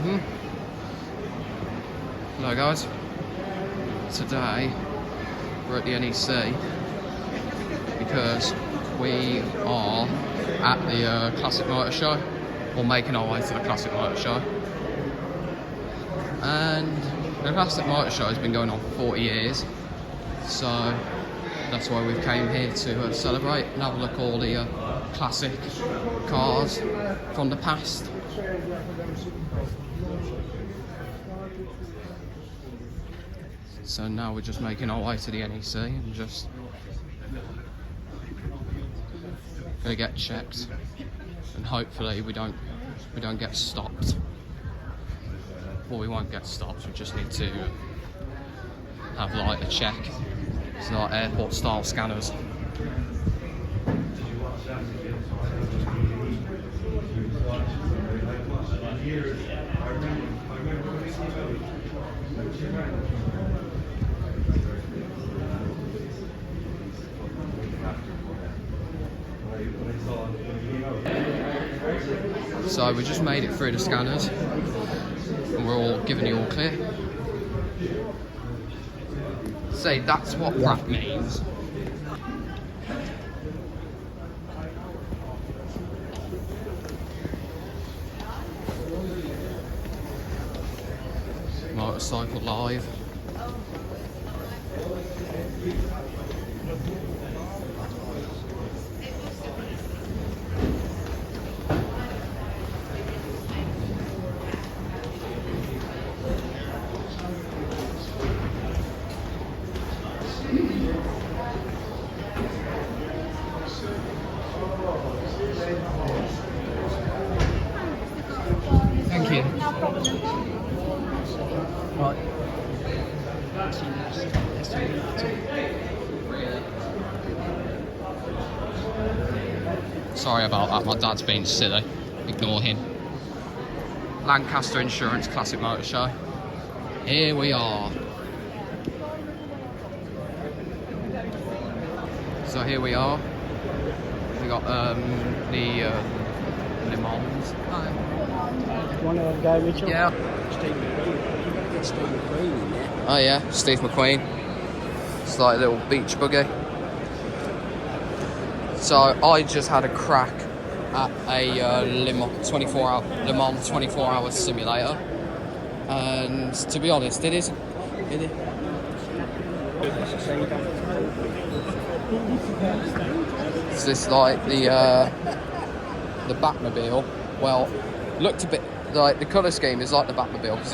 Hello guys, today we're at the NEC because we are at the Classic Motor Show, or making our way to the Classic Motor Show. And the Classic Motor Show has been going on for 40 years, so that's why we've came here to celebrate and have a look at all the classic cars from the past. So now we're just making our way to the NEC and just gonna get checked, and hopefully we don't get stopped. Well, we won't get stopped. We just need to have like a check. It's like airport style scanners. So we just made it through the scanners and we're all given the all clear. See, that's what rap means. Motorcycle live. Thank you. No problem. Right. Sorry about that, my dad's being silly. Ignore him. Lancaster Insurance Classic Motor Show. Here we are. So here we are. We got the Le Mans. One of them go, Mitchell? Yeah. Steve McQueen in there. Oh yeah, Steve McQueen. It's like a little beach buggy. So I just had a crack at a Le Mans 24-hour simulator, and to be honest, it is. It's just like the Batmobile. Well, looked a bit like the colour scheme is like the Batmobile, because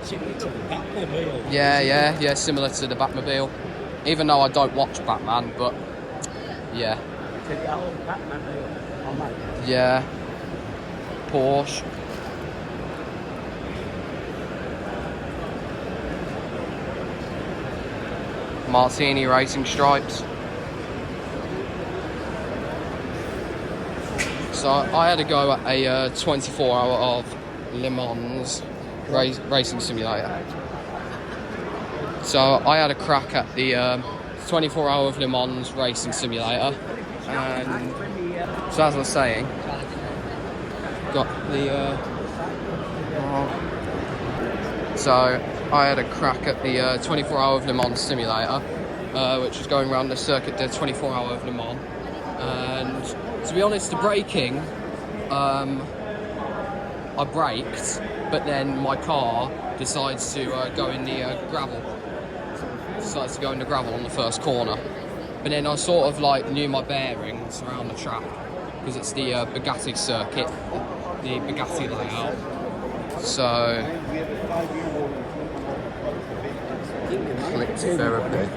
Similar to the Batmobile. yeah, similar to the Batmobile. Even though I don't watch Batman, but yeah. To the old Batmobile. Oh, mate. Yeah. Porsche. Martini racing stripes. So I had a go at a 24-hour of Le Mans racing simulator. So I had a crack at the 24-hour of Le Mans racing simulator, and so as I was saying, got the so I had a crack at the 24-hour of Le Mans simulator, which was going around the circuit, the 24-hour of Le Mans. And to be honest, the braking, I braked, but then my car decides to go in the gravel. Decides to go in the gravel on the first corner. But then I sort of like knew my bearings around the track, because it's the Bugatti circuit, the Bugatti layout. So clicked therapy.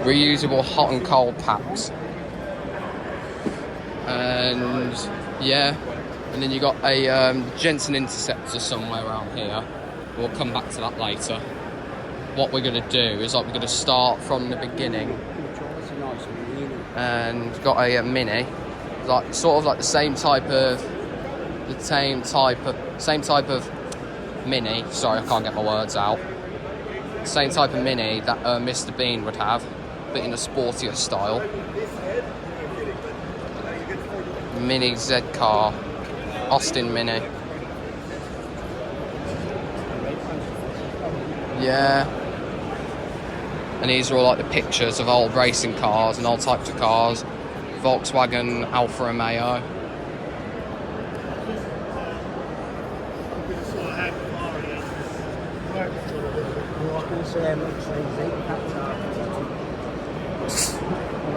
Reusable hot and cold packs. And yeah, and then you got a Jensen Interceptor somewhere around here. We'll come back to that later. What we're going to do is like we're going to start from the beginning, and got a Mini, like sort of like the same type of Mini. Sorry, I can't get my words out. Same type of Mini that Mr. Bean would have, but in a sportier style. Mini Z car, Austin Mini. Yeah. And these are all like the pictures of old racing cars and all types of cars. Volkswagen, Alfa Romeo.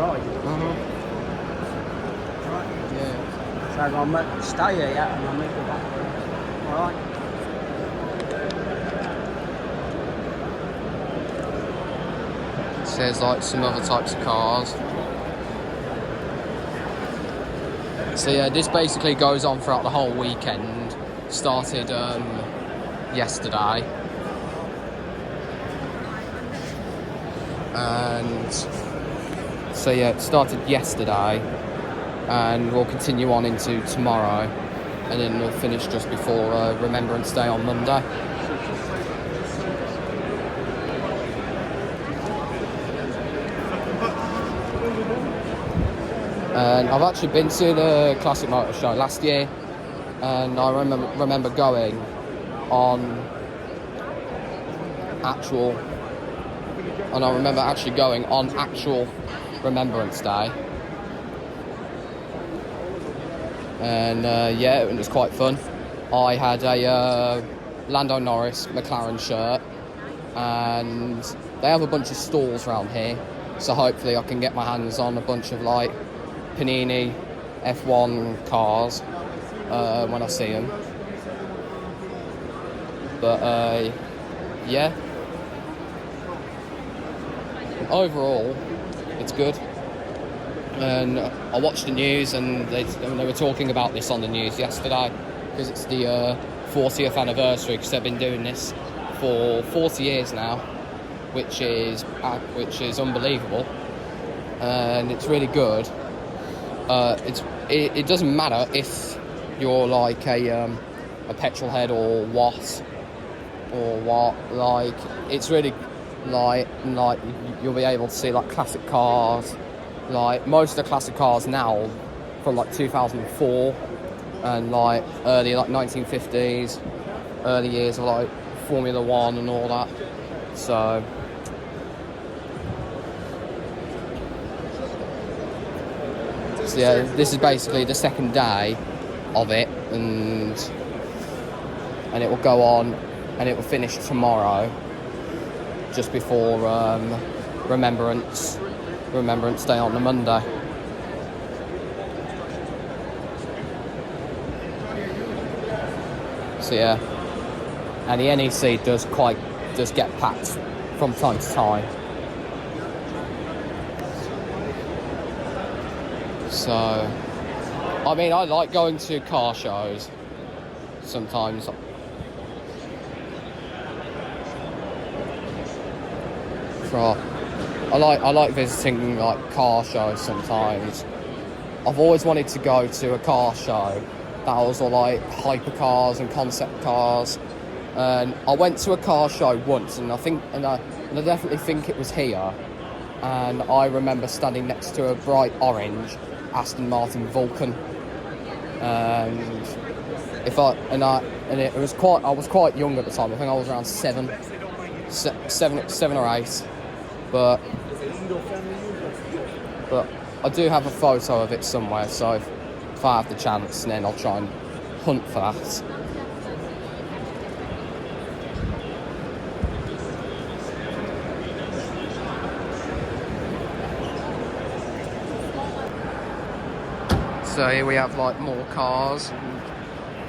Right. Yeah. So I'll stay here, yeah, and I'll make it back. Alright. So there's like some other types of cars. So yeah, this basically goes on throughout the whole weekend. Started yesterday. And so yeah, it started yesterday and we'll continue on into tomorrow, and then we'll finish just before Remembrance Day on Monday. And I've actually been to the Classic Motor Show last year, and I remember going on actual Remembrance Day. And yeah, it was quite fun. I had a Lando Norris McLaren shirt, and they have a bunch of stalls around here, so hopefully I can get my hands on a bunch of like Panini F1 cars when I see them. But yeah, overall it's good. And I watched the news, and they were talking about this on the news yesterday, because it's the 40th anniversary, because they've been doing this for 40 years now, which is unbelievable, and it's really good. It doesn't matter if you're like a petrol head or what, like it's really like you'll be able to see like classic cars. Like most of the classic cars now from like 2004 and like early like 1950s, early years of like Formula One and all that. So yeah, this is basically the second day of it, and it will go on and it will finish tomorrow, just before Remembrance Day on the Monday. So yeah, and the NEC does get packed from time to time. So I mean, I like going to car shows sometimes. I like visiting like car shows sometimes. I've always wanted to go to a car show that was all like hypercars and concept cars. And I went to a car show once, and I definitely think it was here. And I remember standing next to a bright orange Aston Martin Vulcan. And I was quite young at the time. I think I was around seven or eight. But I do have a photo of it somewhere, so if I have the chance, then I'll try and hunt for that. So here we have like more cars and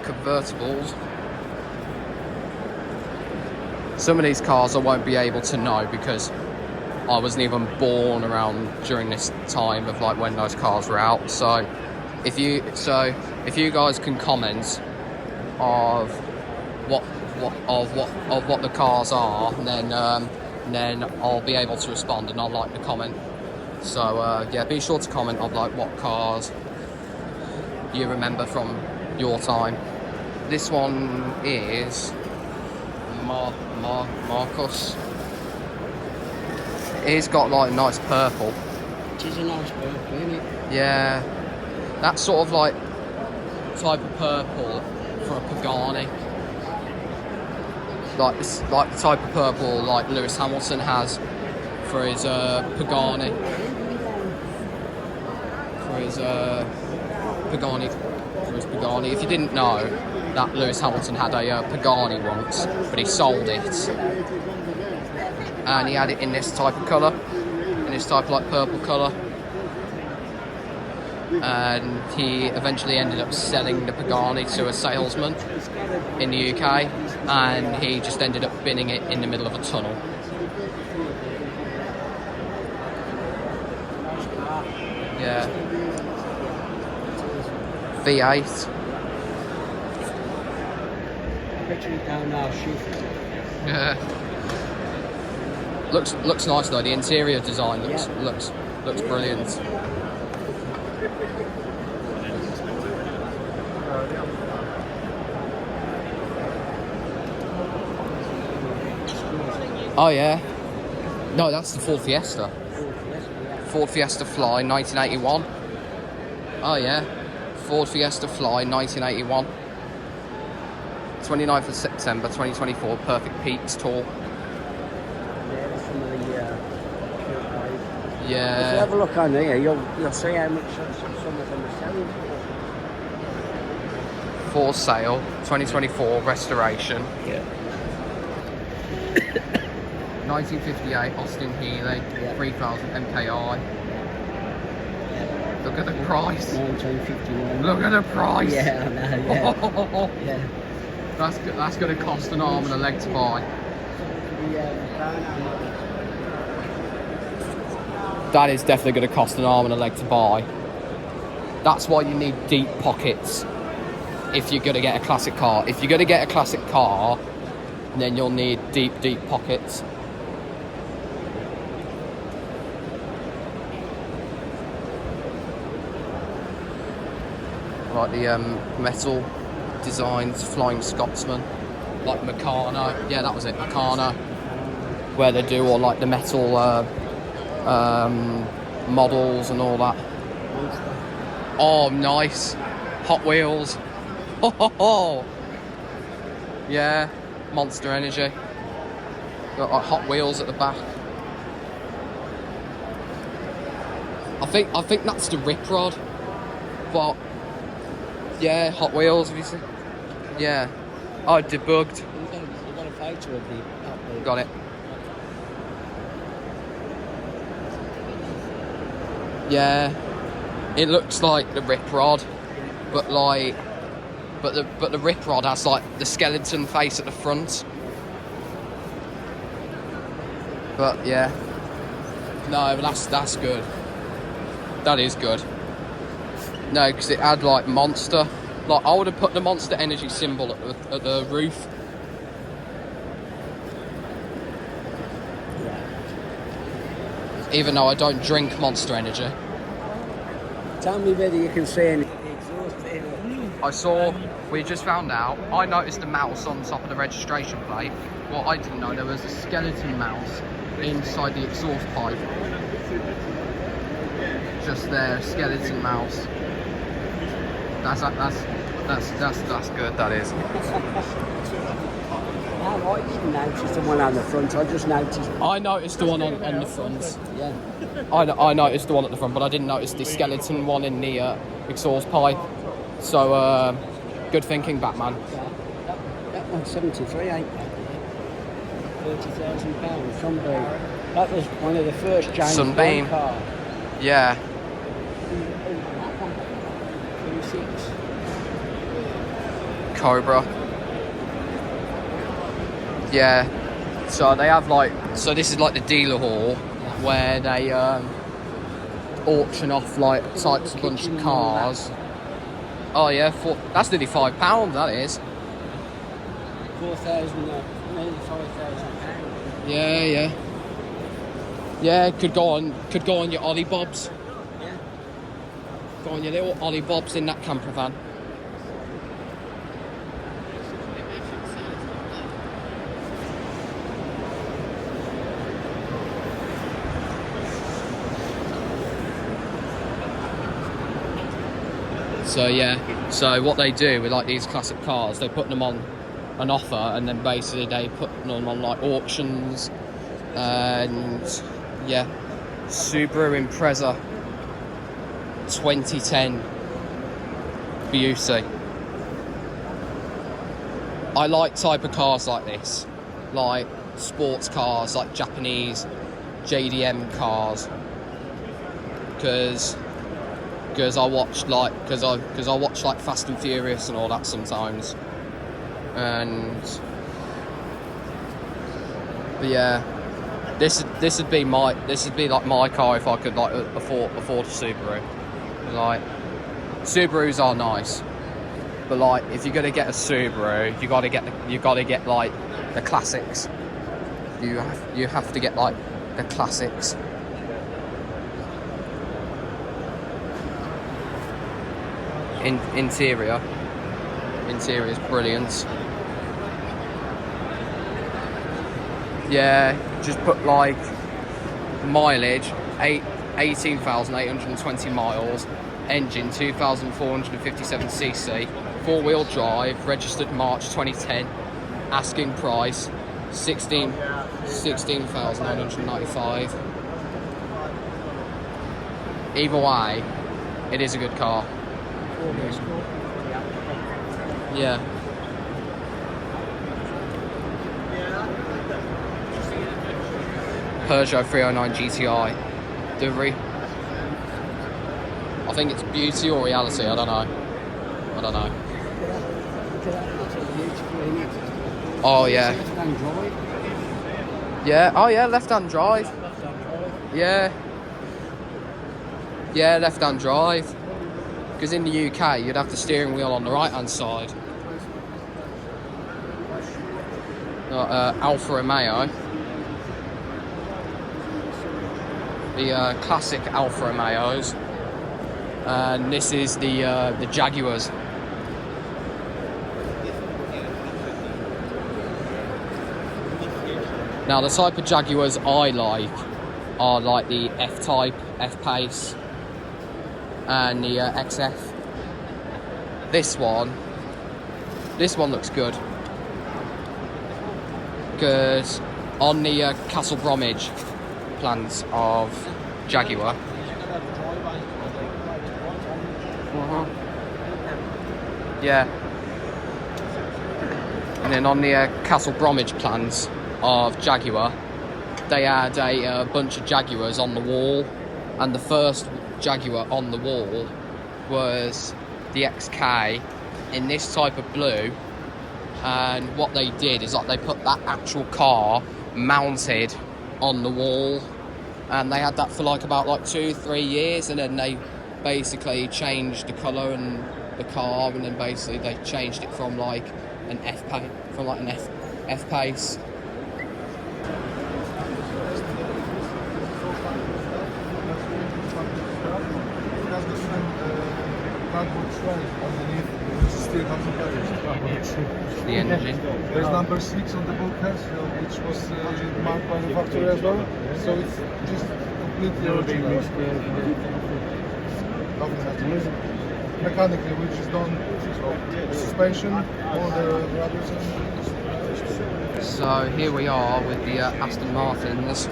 convertibles. Some of these cars I won't be able to know because I wasn't even born around during this time of like when those cars were out. So if you guys can comment of what the cars are, then I'll be able to respond, and I'll like the comment. So yeah, be sure to comment on like what cars you remember from your time. This one is Marcus. He's got like nice purple. It is a nice purple, isn't it? Yeah. That sort of like type of purple for a Pagani. Like this, like the type of purple like Lewis Hamilton has for his Pagani. For his Pagani. If you didn't know, that Lewis Hamilton had a Pagani once, but he sold it, and he had it in this type of colour, in this type of like purple colour, and he eventually ended up selling the Pagani to a salesman in the UK, and he just ended up binning it in the middle of a tunnel. Yeah. V8. Yeah. Looks nice though. The interior design looks brilliant. Oh yeah. No, that's the Ford Fiesta. Ford Fiesta Fly 1981. Oh yeah. Ford Fiesta Fly 1981. 29th of September 2024, Perfect Peaks Tour. Yeah. If you have a look on here, you'll see how much some of them are selling For sale, 2024 restoration. Yeah. 1958 Austin Healey, 3000 MKI. Look at the price. 1951. Look at the price. Yeah, I know, yeah. Yeah. That's going to cost an arm and a leg to buy. That is definitely going to cost an arm and a leg to buy. That's why you need deep pockets if you're going to get a classic car. If you're going to get a classic car, then you'll need deep pockets. Like the metal designs, Flying Scotsman, like Meccano. Yeah, that was it, Meccano. Where they do all like the metal models and all that. Oh, nice. Hot Wheels. Oh. Yeah, Monster Energy. Got like Hot Wheels at the back. I think that's the Rip Rod, but yeah, Hot Wheels. Have you seen? Yeah. Oh, debugged. You've got a photo of the Hot Wheels. Got it. Yeah, it looks like the Rip Rod, but the Rip Rod has like the skeleton face at the front. But yeah, no, but that's good. That is good. No, because it had like Monster. Like I would have put the Monster Energy symbol at the roof. Even though I don't drink Monster Energy. Tell me whether you can see any exhaust there. We just found out, I noticed a mouse on top of the registration plate. What I didn't know, there was a skeleton mouse inside the exhaust pipe. Just there, a skeleton mouse. That's good, that is. No, I didn't notice the one on the front. I just noticed. I noticed the one on the front. Yeah. I noticed the one at the front, but I didn't notice the skeleton one in the exhaust pipe. So, good thinking, Batman. That one's 73, ain't it? £30,000. Sunbeam. That was one of the first James Sunbeam. Bond cars. Yeah. That one. 26. Cobra. Yeah. So they have so this is like the dealer hall where they auction off like types of bunch of cars. Oh yeah, that's nearly £5. That is. 4,000, nearly £5,000. Yeah. Yeah, could go on your Ollie Bobs. Yeah. Go on your little Ollie Bobs in that camper van. So yeah, so what they do with like these classic cars, they put them on an offer, and then basically they put them on like auctions. And yeah, Subaru Impreza 2010 Busey. I like type of cars like this, like sports cars, like Japanese JDM cars, because I watch like I watch like Fast and Furious and all that sometimes, but yeah, this would be like my car if I could like afford a Subaru. Like, Subarus are nice, but like if you're gonna get a Subaru, you gotta get like the classics. You have to get like the classics. Interior is brilliant. Yeah, just put like mileage 18,820 miles, engine 2,457cc, 4-wheel drive, registered March 2010, asking price 16,995. Either way, it is a good car. Yeah. Peugeot 309 GTI. Delivery. I think it's beauty or reality, I don't know. Oh yeah. Yeah, oh yeah, left-hand drive. Yeah. Yeah, left-hand drive. Because in the UK, you'd have the steering wheel on the right-hand side. Alfa Romeo. The classic Alfa Romeos. And this is the Jaguars. Now, the type of Jaguars I like are like the F-Type, F-Pace, and the XF. This one looks good, because on the Castle Bromwich plans of Jaguar, yeah, and then on the Castle Bromwich plans of Jaguar, they had a bunch of Jaguars on the wall, and the first Jaguar on the wall was the XK in this type of blue. And what they did is like they put that actual car mounted on the wall, and they had that for like about like 2-3 years, and then they basically changed the colour and the car, and then basically they changed it from like an F-Pace. The engine. There's number 6 on the bulkhead, which was marked by the factory as well. So it's just completely original. Mechanically, which is done suspension, all the rubbers. So here we are with the Aston Martins.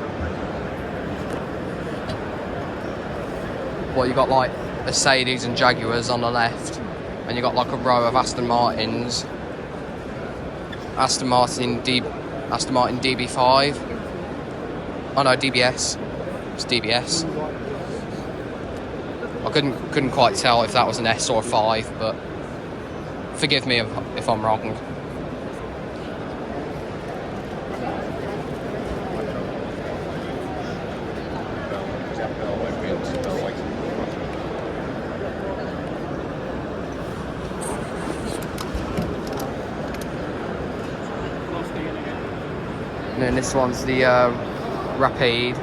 Well, you got like Mercedes and Jaguars on the left, and you got like a row of Aston Martins. Aston Martin DB5. Oh no, DBS. It's DBS. I couldn't quite tell if that was an S or a 5, but forgive me if I'm wrong. And then this one's the Rapide.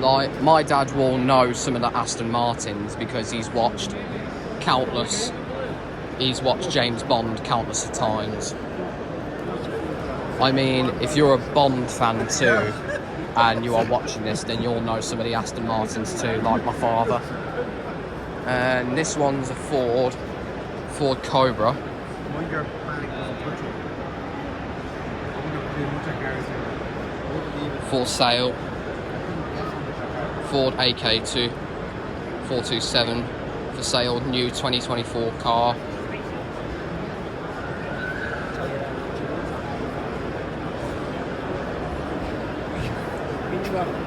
Like, my dad will know some of the Aston Martins because he's watched James Bond countless of times. I mean, if you're a Bond fan too, and you are watching this, then you'll know some of the Aston Martins too, like my father. And this one's a Ford Cobra. For sale. Ford AK2 427 for sale, new 2024 car.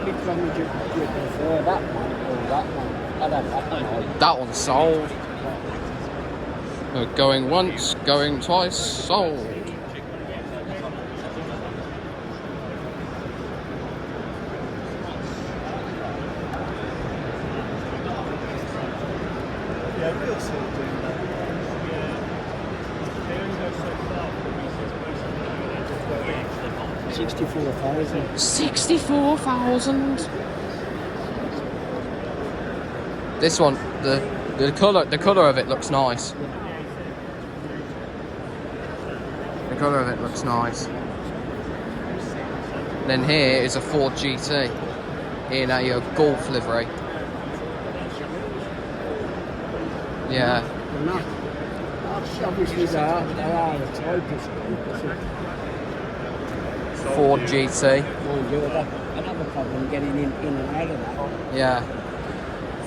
Which one would you prefer, that one or that one? I don't know. That one's sold. Going once, going twice, sold. Yeah, real sort of doing that. 64,000. 64,000. This one, the colour of it looks nice. The colour of it looks nice. Then here is a Ford GT in a Golf livery. Yeah. Obviously, they are the type of stuff. Ford GT. Mind you, I'd have a problem getting in and out of that. Yeah.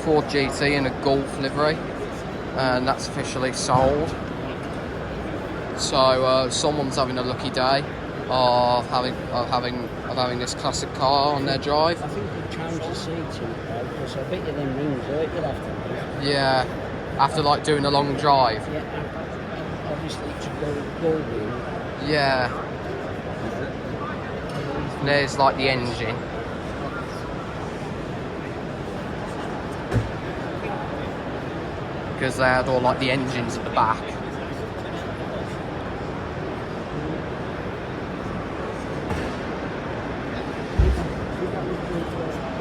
Ford GT in a Golf livery, and that's officially sold. So someone's having a lucky day of having this classic car on their drive. I think you change the seats in it though, because I bet you them rings hurt you after. Yeah. After like doing a long drive. Yeah. Obviously, it's a gold ring. Yeah. And there's like the engine. Because they had all like the engines at the back.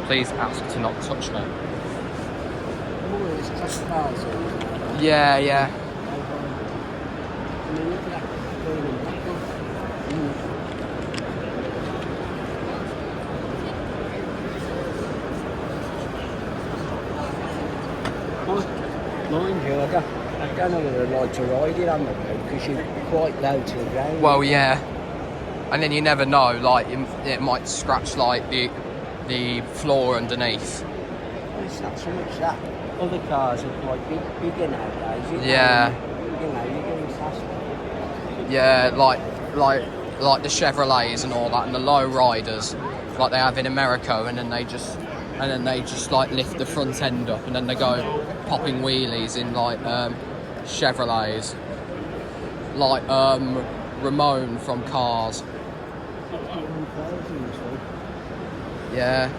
Please ask to not touch me. Oh, it's classic cars. Yeah, yeah. I mean, look at that going in back one. Mind you, I don't know whether I'd like to ride it on the road because you're quite low to the ground. Well, yeah. And then you never know, like it might scratch like the floor underneath. Well, it's not so much that. Other cars are quite bigger nowadays. Yeah. You know, you're going faster. Yeah, like the Chevrolets and all that, and the low riders, like they have in America, and then they just like lift the front end up, and then they go popping wheelies in like Chevrolets, like Ramon from Cars. Yeah.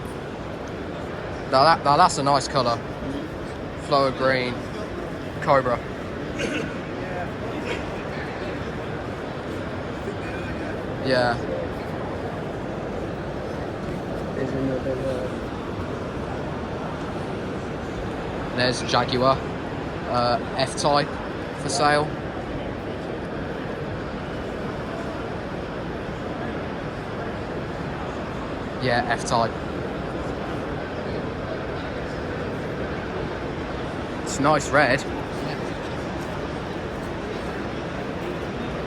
Now that's a nice colour. Flower green, Cobra. Yeah. There's another. There's Jaguar F-Type for sale. Yeah, F-Type. It's nice red.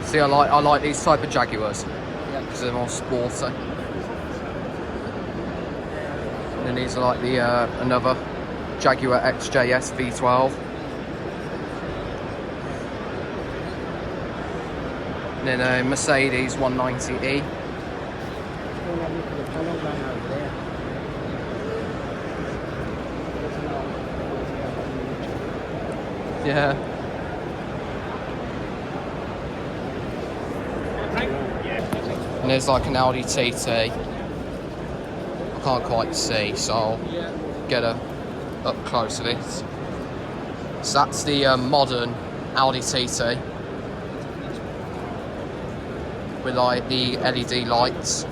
See, I like these type of Jaguars because they're more sporty. And then these are like the another Jaguar XJS V12. And then a Mercedes 190E. Yeah. And there's like an Audi TT. I can't quite see, so I'll get a up close of it. So that's the modern Audi TT with like the LED lights.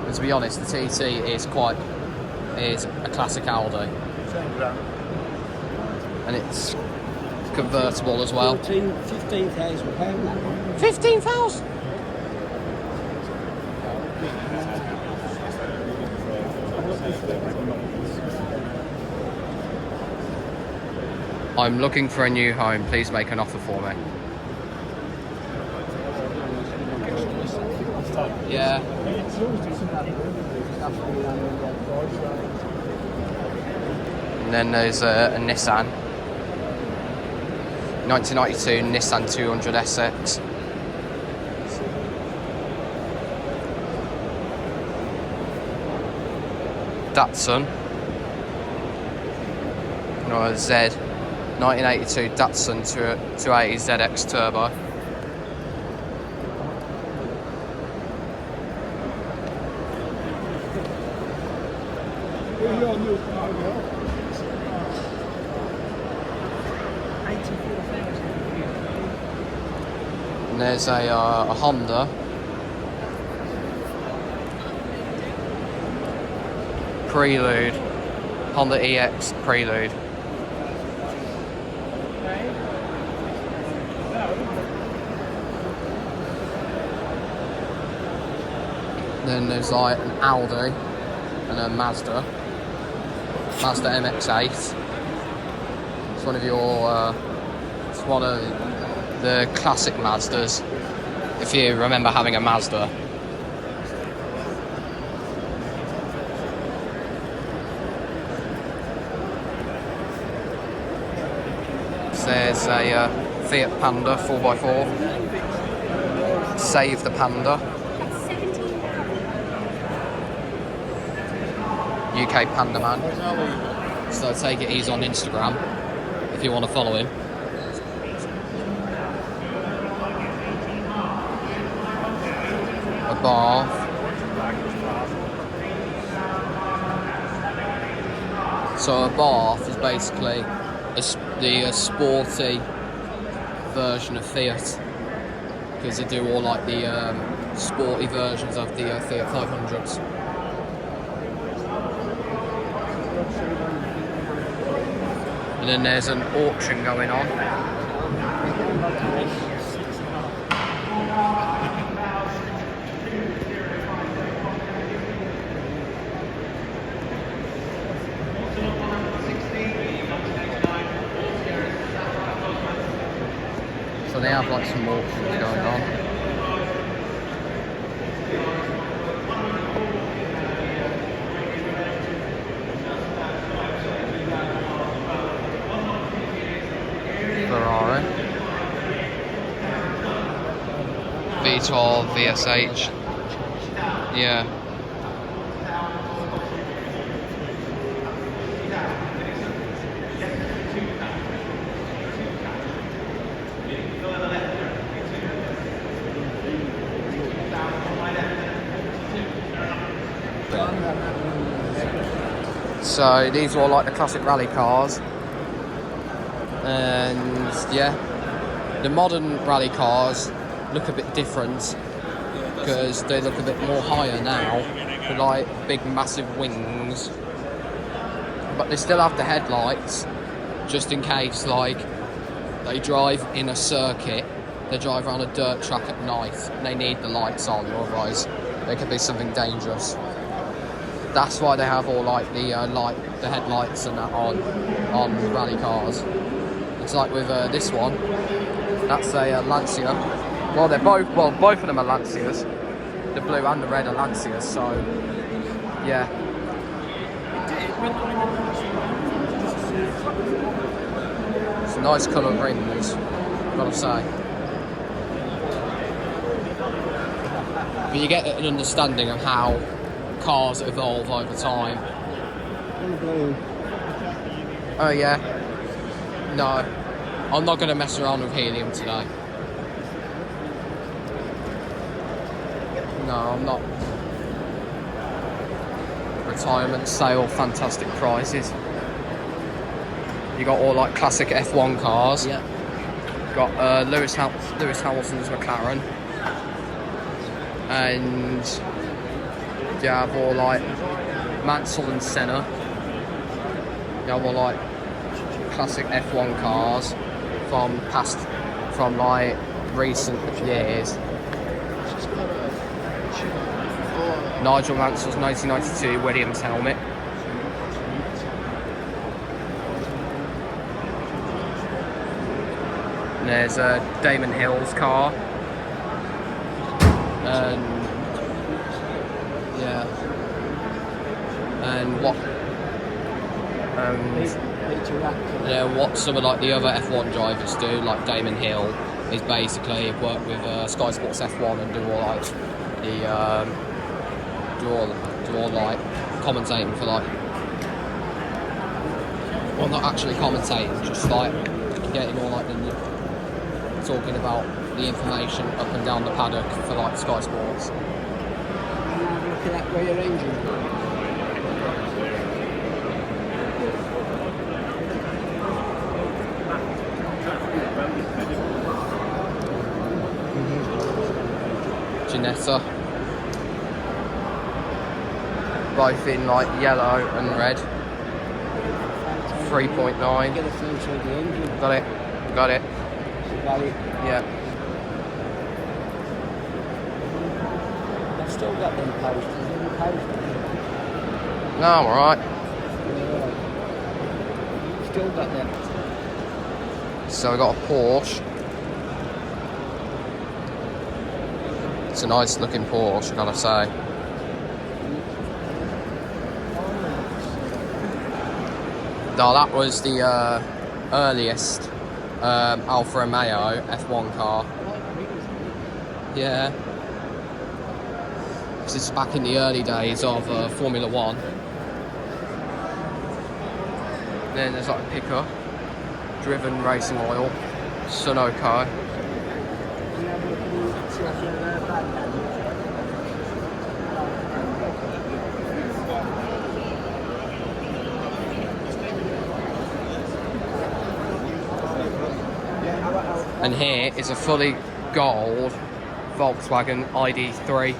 And to be honest, the TT is a classic Audi. And it's convertible as well. £15,000 that one. 15,000? I'm looking for a new home. Please make an offer for me. Yeah. And then there's a Nissan. 1992 Nissan 200 SX. Datsun. No, a Z. 1982 Datsun 280 ZX Turbo. And there's a Honda. Prelude. Honda EX Prelude. Then there's like an Audi and a Mazda MX-8. It's one of it's one of the classic Mazdas, if you remember having a Mazda. So there's a Fiat Panda 4x4. Save the Panda. UK Panda Man. So I take it he's on Instagram if you want to follow him. A Bath. So a Bath is basically the sporty version of Fiat, because they do all like the sporty versions of the Fiat 500s. And then there's an auction going on. So they have like some auctions going on. Ferrari. V12 VSH. Yeah. So these are all like the classic rally cars. And yeah, the modern rally cars look a bit different because they look a bit more higher now, with like big massive wings, but they still have the headlights just in case like they drive in a circuit, they drive around a dirt track at night and they need the lights on, otherwise there could be something dangerous. That's why they have all like the headlights and that on rally cars. It's like with this one, that's a Lancia. Well, both of them are Lancias. The blue and the red are Lancias, so yeah. It's a nice colour rims, gotta say. But you get an understanding of how cars evolve over time. Oh yeah. No, I'm not going to mess around with helium today. No, I'm not. Retirement sale, fantastic prices. You got all like classic F1 cars. Yeah. Got Lewis Hamilton's McLaren, and you have all like Mansell and Senna. You have all like classic F1 cars from like recent years. Nigel Mansell's 1992 Williams helmet. And there's Damon Hill's car. And yeah. And what? Yeah, what some of like the other F1 drivers do, like Damon Hill, is basically work with Sky Sports F1 and do all like the do all like commentating for like, well, not actually commentating, just like getting all like the talking about the information up and down the paddock for like Sky Sports. Look at that rear engine. Janetta, both in like yellow and red. 3.9. Get a photo of the engine. Got it. Got it. Got it. Yeah. I've still got them posters in the post. No, I'm alright. Still got them. So we got a Porsche. It's a nice looking Porsche, I gotta say. No, that was the earliest Alfa Romeo F1 car. Yeah. This is back in the early days of Formula One. Then there's like a pickup, driven racing oil, Sunoco. And here is a fully gold Volkswagen ID3.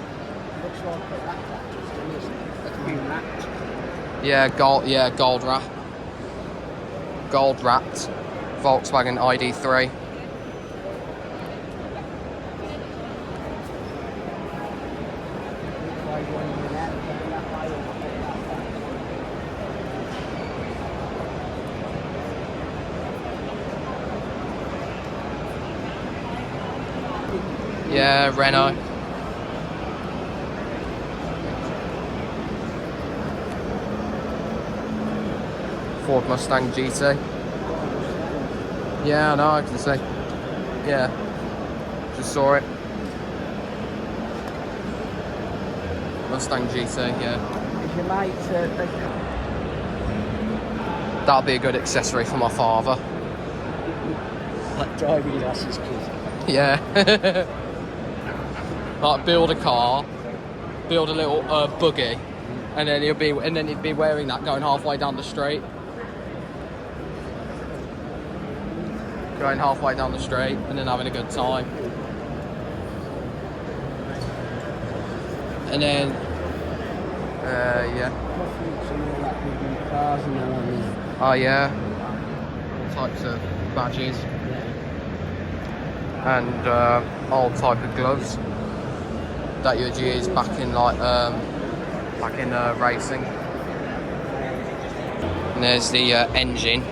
Yeah, gold wrap. Gold wrapped Volkswagen ID3. Yeah, Renault. Ford Mustang GT. Yeah, I know, I can see. Yeah. Just saw it. Mustang GT, yeah. Is your mate That'll be a good accessory for my father. like driving lessons kids? Yeah. Like build a car, build a little buggy, and then he'd be wearing that going halfway down the street. Going halfway down the street and then having a good time. And then yeah. Oh yeah. All types of badges. And all type of gloves that you'd use back in like racing. And there's the engine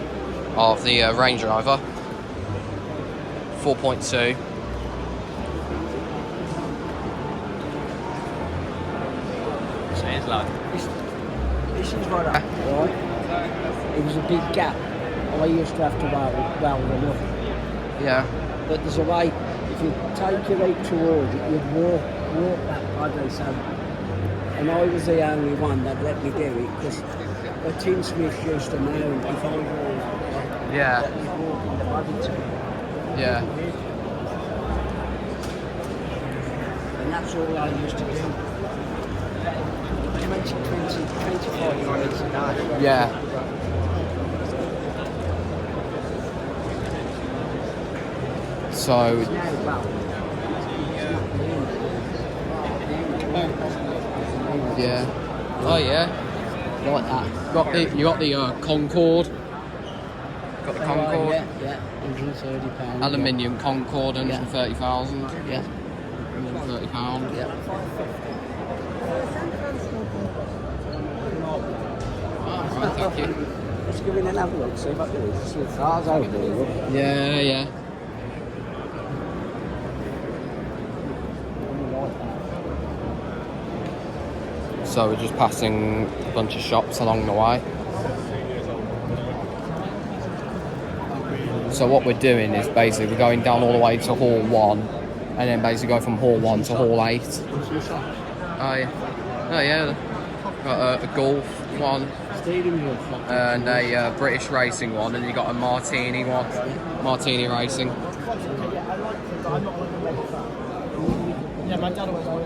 of the Range Rover, 4.2. Cheers, lad. This is what I right. It was a big gap. I used to have to weld them up. Yeah. But there's a way, if you take your feet towards it, you'd walk that way, so. And I was the only one that let me do it, because the tinsmiths used to know if I walked, Yeah. let me walk in the body to it. Yeah. And that's all I used to do. 25 minutes a day. Yeah. So Now, well, yeah. Oh yeah. like that. You got the Concorde. Got the Concorde. Yeah, £130. Aluminium Concorde, 130,000. Yeah. £130. Yeah. thank you. Let's go in and have a look, see what there is. Some cars over there, look. Yeah, yeah. So we're just passing a bunch of shops along the way. So what we're doing is basically we're going down all the way to Hall 1 and then basically go from Hall 1 to Hall 8. Oh yeah. Oh yeah. Got a golf one and a British racing one, and you got a martini one. Martini racing. Yeah, my dad was on.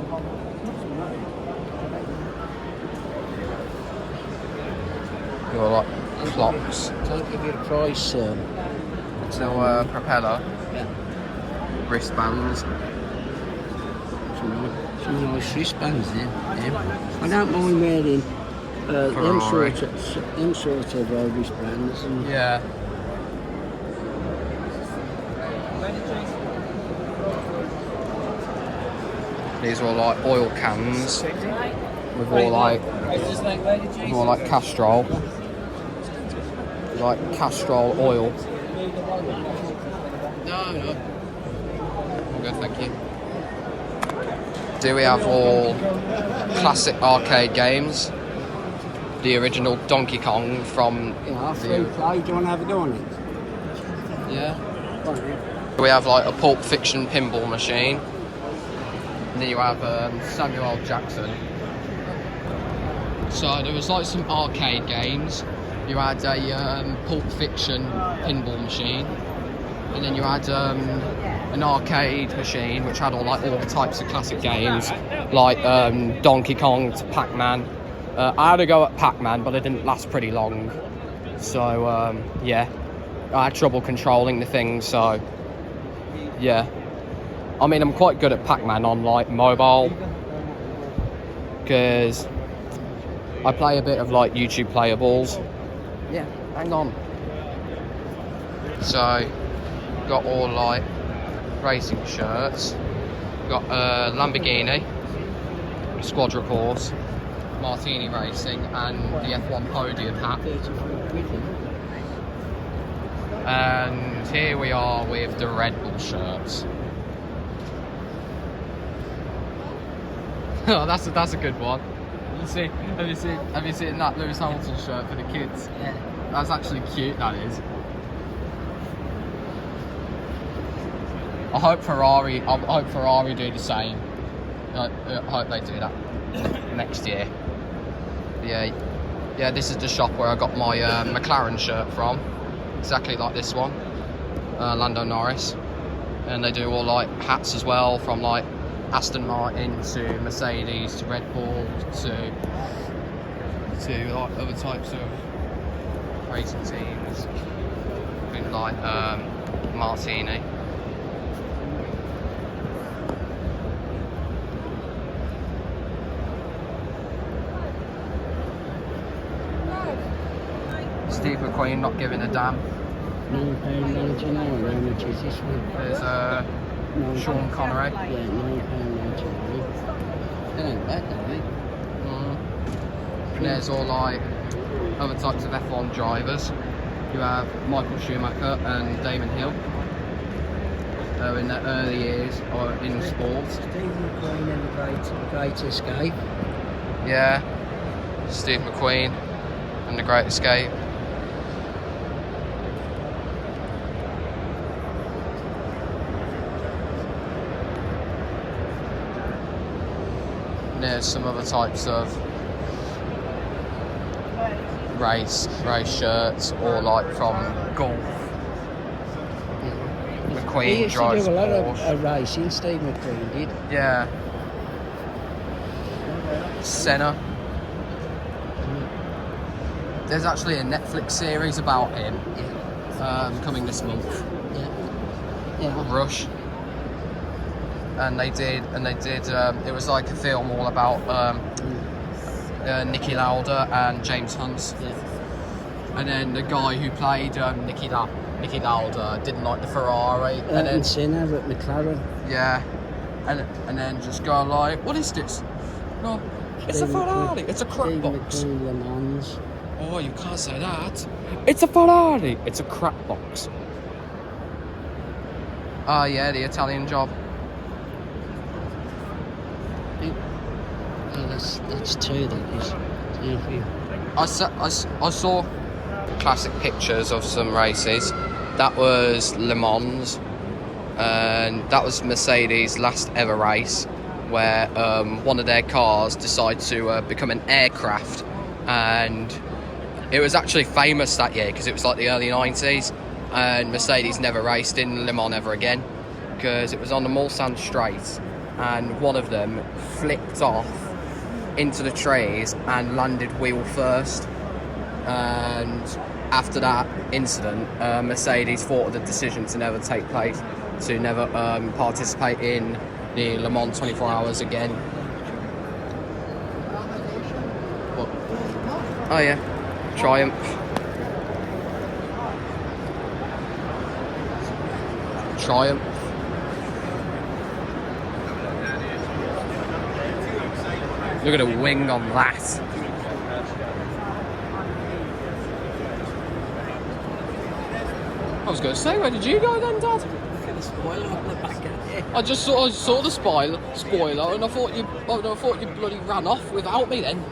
Got like clocks. Can't give you a price, sir. So propeller. Yeah. Wristbands. Some nice wristbands then. Yeah. I don't mind wearing them sort of wristbands. And Yeah. These are all like oil cans with all like Castrol. Like Castrol oil. No. I'm good, thank you. Do we have all classic arcade games? The original Donkey Kong from... yeah, free play. Do you want to have a go on it? Yeah. Go on, then. We have like a Pulp Fiction pinball machine. And then you have Samuel L. Jackson. So there was like some arcade games. You had a Pulp Fiction pinball machine. And then you had an arcade machine which had all the types of classic games, like Donkey Kong to Pac-Man. I had a go at Pac-Man, but it didn't last pretty long. So yeah, I had trouble controlling the thing. So yeah, I mean I'm quite good at Pac-Man on like mobile because I play a bit of like YouTube playables. Yeah, hang on. So got all like racing shirts. Got a Lamborghini, Squadra course, Martini Racing, and the F1 podium hat. And here we are with the Red Bull shirts. Oh, that's a good one. Have you seen that Lewis Hamilton shirt for the kids? Yeah. That's actually cute. That is. I hope Ferrari do the same. I hope they do that next year. Yeah. This is the shop where I got my McLaren shirt from. Exactly like this one, Lando Norris. And they do all like hats as well, from like Aston Martin to Mercedes to Red Bull to like other types of racing teams, including like Martini. Steve McQueen not giving a damn. £9.99. How much is this one? There's Sean Connery. Yeah, £9.99. That ain't bad, though, mate. And there's all like other types of F1 drivers. You have Michael Schumacher and Damon Hill. In their early years or in sports. Steve McQueen and the Great Escape. Yeah, Steve McQueen and the Great Escape. And there's some other types of race shirts, or like from golf. McQueen He used to drives do a lot Porsche. of racing, Steve McQueen did. Yeah. Senna. There's actually a Netflix series about him coming this month. Yeah. Rush. And they did. It was like a film all about Niki Lauda and James Hunt. Yeah. And then the guy who played Niki Lauda didn't like the Ferrari. And then Senna at McLaren. yeah, and then just go like, what is this? No, it's a Ferrari. It's a crap box. Le Mans. Oh, you can't say that. It's a Ferrari. It's a crap box. Oh yeah, the Italian job. Oh, that's two, that is. I saw classic pictures of some races. That was Le Mans, and that was Mercedes' last ever race, where one of their cars decided to become an aircraft, and it was actually famous that year because it was like the early 90s, and Mercedes never raced in Le Mans ever again because it was on the Mulsanne Straight, and one of them flipped off into the trees and landed wheel first. And after that incident, Mercedes thought of the decision to never participate in the Le Mans 24 Hours again. What? Oh yeah, Triumph. Look at the wing on that. I was going to say, where did you go then, Dad? I just saw the spoiler, and I thought you bloody ran off without me then.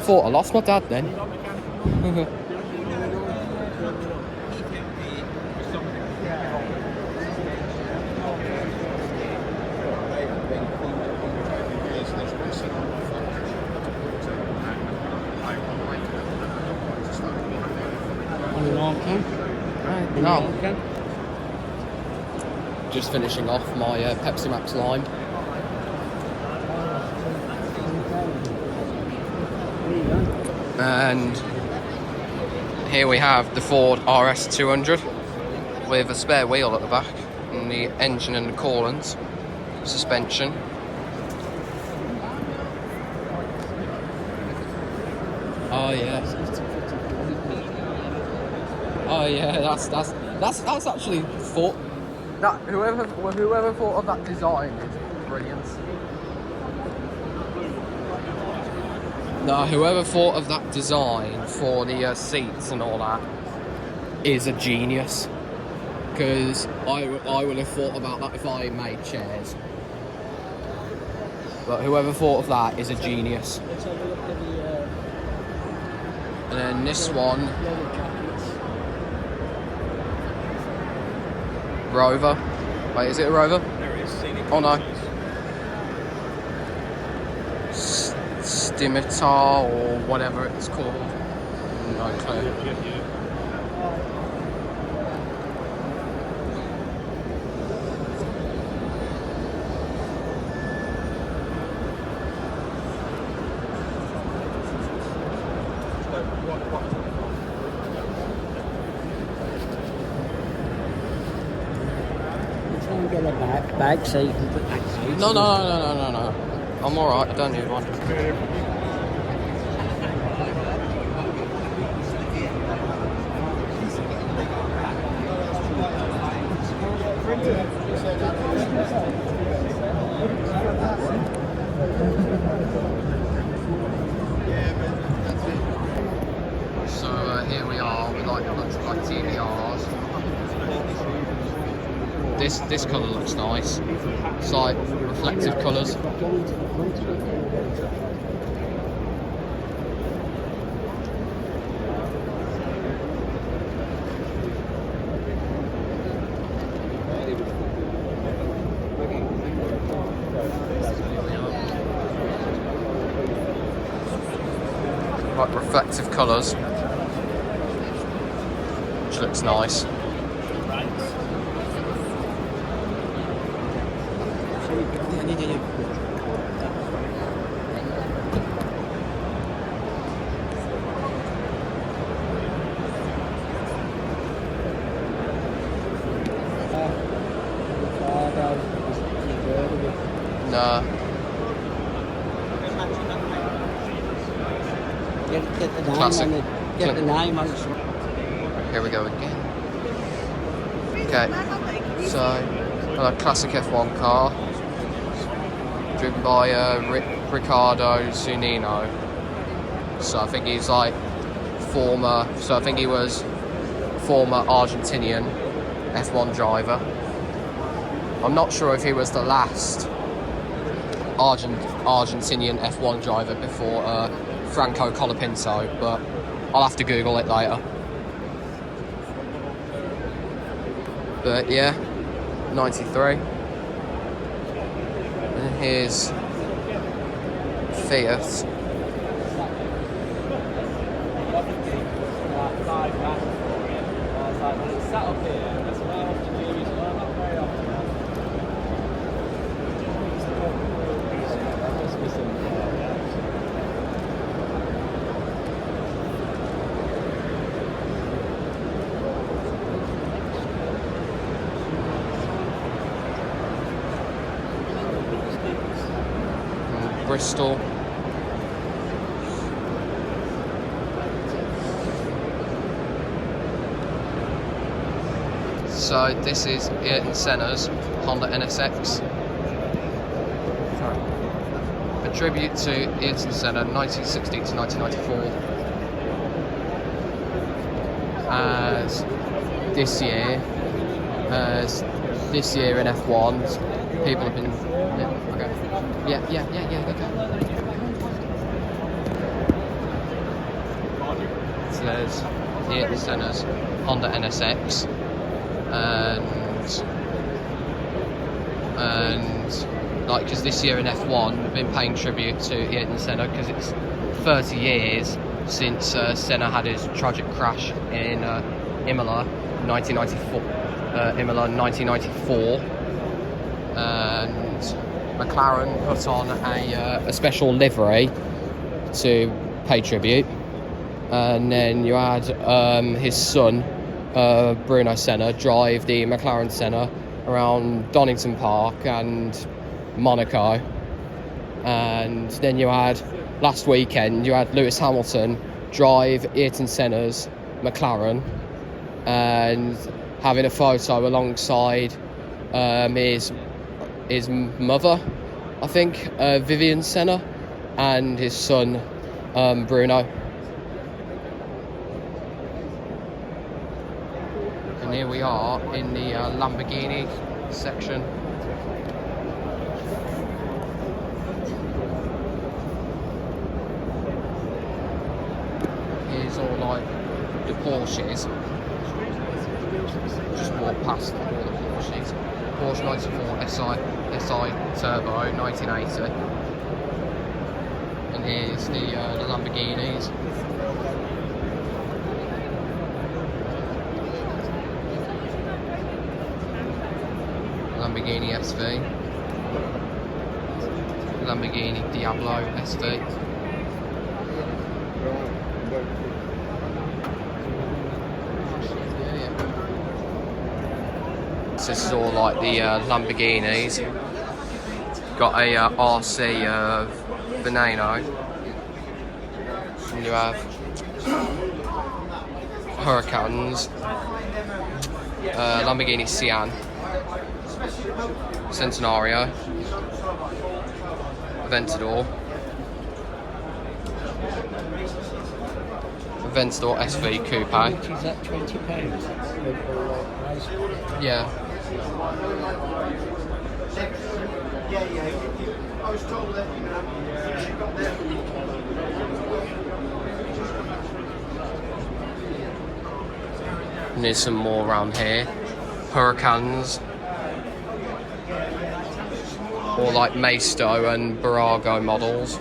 Thought I lost my dad then. No. Just finishing off my Pepsi Max Lime. And here we have the Ford RS 200 with a spare wheel at the back, and the engine and the coolants, suspension. Oh yeah. Oh yeah, that's actually thought that whoever thought of that design is brilliant. No, whoever thought of that design for the seats and all that is a genius. Because I would have thought about that if I made chairs. But whoever thought of that is a genius. Let's have a look at the... And then this one, Rover. Wait, is it a Rover? Oh no. Scimitar or whatever it's called. No clue. Get a bag so you can put that cage. No. I'm alright, I don't need one. So here we are with like TVRs. This colour looks nice. It's like reflective colours. Like reflective colours, which looks nice. No. Get the name Classic. on it. Get the name on it. Here we go again. Okay, so a classic F1 car. driven by Riccardo Zunino. So I think he's like former. So I think he was former Argentinian F1 driver. I'm not sure if he was the last Argentinian F1 driver before Franco Colapinto, but I'll have to Google it later. But yeah, 93. And here's Fiat. Bristol. So this is Ayrton Senna's Honda NSX. A tribute to Ayrton Senna, 1960 to 1994. As this year in F1, people have been. Yeah, okay. Yeah, okay. So there's Ayrton Senna's Honda NSX, and like, because this year in F1 we've been paying tribute to Ayrton Senna because it's 30 years since Senna had his tragic crash in Imola 1994, and McLaren put on a special livery to pay tribute, and then you had his son Bruno Senna drive the McLaren Senna around Donington Park and Monaco, and then you had last weekend you had Lewis Hamilton drive Ayrton Senna's McLaren and having a photo alongside his mother, I think, Vivian Senna, and his son Bruno. And here we are in the Lamborghini section. Here's all like the Porsches. Just walk past all the Porsches. Porsche 94 SI Turbo 1980. And here's the Lamborghinis. Lamborghini SV, Lamborghini Diablo SV. This is all like the Lamborghinis. Got a RC Veneno, and you have Huracans, Lamborghini Sian, Centenario, Aventador SV Coupe. Is that £20? Yeah. And there's some more around here. Huracans. Or like Maisto and Barago models.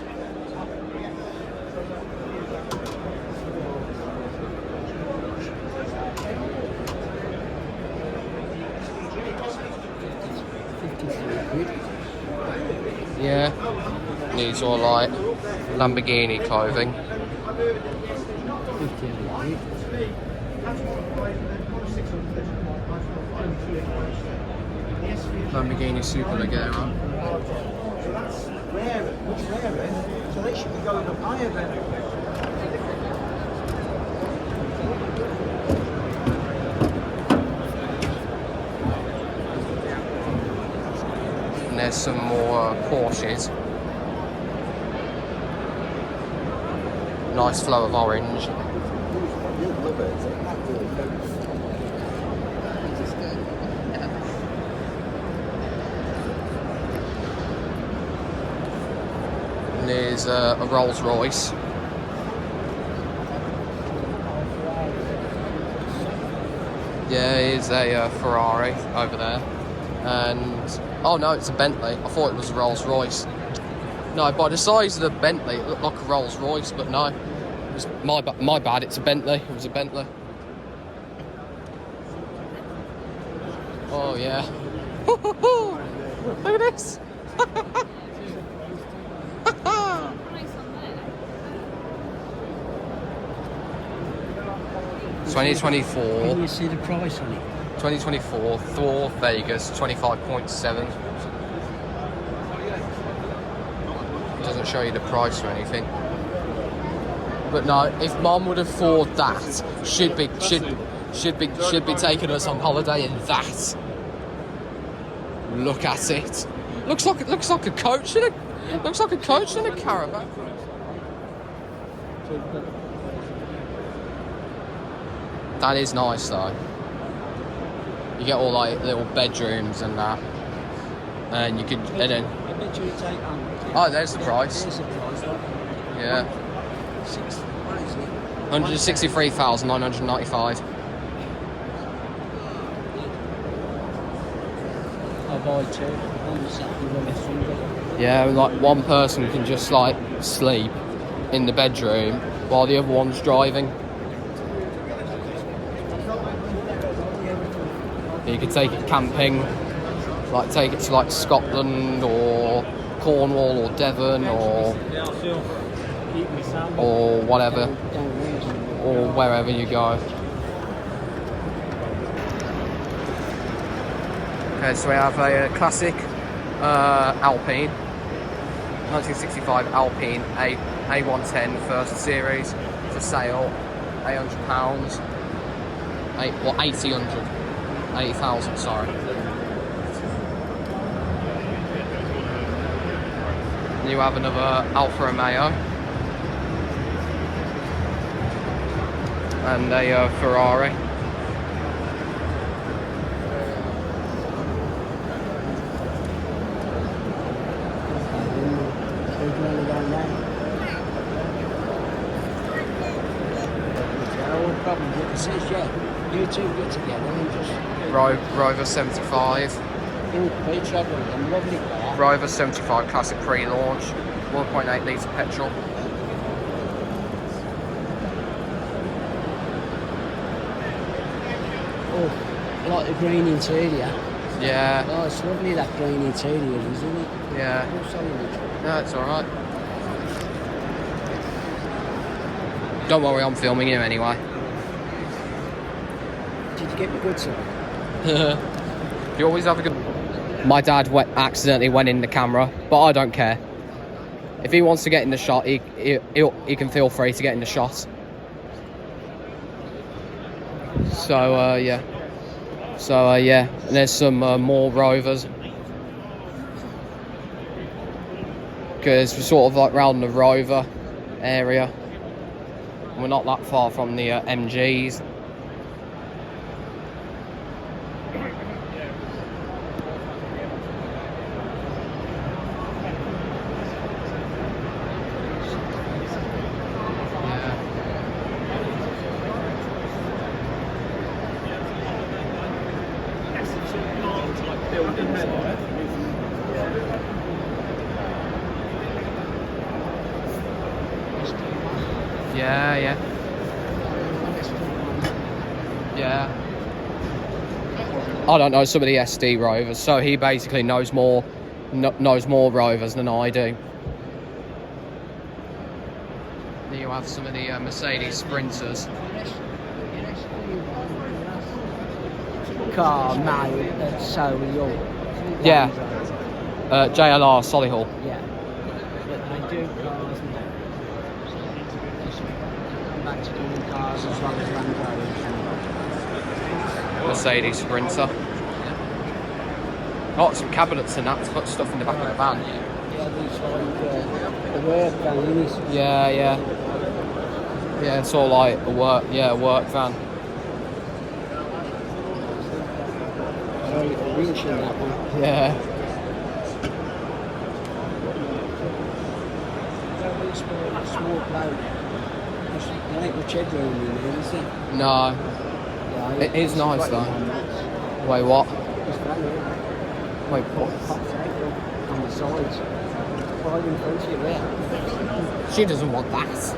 Yeah, these are like Lamborghini clothing. Lamborghini Superleggera. So they should be going up higher then. And There's some more Porsches. Nice flow of orange. And there's a Rolls Royce. Yeah, here's a Ferrari over there. And oh no, it's a Bentley. I thought it was a Rolls Royce. No, by the size of the Bentley, it looked like a Rolls Royce, but no, it was my bad. It's a Bentley. It was a Bentley. Oh yeah. Look at this. 2024. Can you see the price on it? 2024 Thor Vegas 25.7. Doesn't show you the price or anything. But no, if Mum would afford that, should be taking us on holiday in that. Look at it. Looks like a coach in a caravan. That is nice though. You get all like little bedrooms and that, and you could. And then, oh, there's the price. Yeah. 163,995. I'll buy two. Yeah, like one person can just like sleep in the bedroom while the other one's driving. You could take it camping, like take it to like Scotland or Cornwall or Devon or whatever, or wherever you go. Okay, so we have a classic Alpine, 1965 Alpine A110 first series for sale, £800, 80,000, sorry. And you have another Alfa Romeo and a Ferrari. You two get together and just Rover 75. beach I'm lovely car. Rover 75 classic pre-launch, 1.8 litre petrol. Oh, I like the green interior. Yeah. Oh, it's lovely that green interior, isn't it? Yeah. Oh, sorry, Nick. No, it's alright. Don't worry, I'm filming him anyway. Did you get me good, sir? You always have a good... My dad accidentally went in the camera, but I don't care. If he wants to get in the shot, he can feel free to get in the shot. So, yeah. So, yeah. And there's some more Rovers. Because we're sort of like round the Rover area. We're not that far from the MGs. Yeah, yeah. Yeah. I don't know some of the SD Rovers, so he basically knows more Rovers than I do. Then you have some of the Mercedes Sprinters. Car, mate, that's so young. Yeah. JLR Solihull. Yeah. But they do cars now. Come back to doing cars as well as Land Rovers. Mercedes Sprinter. Got some cabinets and that to put stuff in the back of the van. Yeah, these like the work van, innit? Yeah, yeah. Yeah, it's all like a work van. A winch in that one. Yeah. Small bloke. There ain't much headroom in there, is there? No. Yeah, It is it's nice right though. on that. Wait, what? It's brand new. Wait, what? Pops out on the sides. Right in front of you there. She doesn't want that.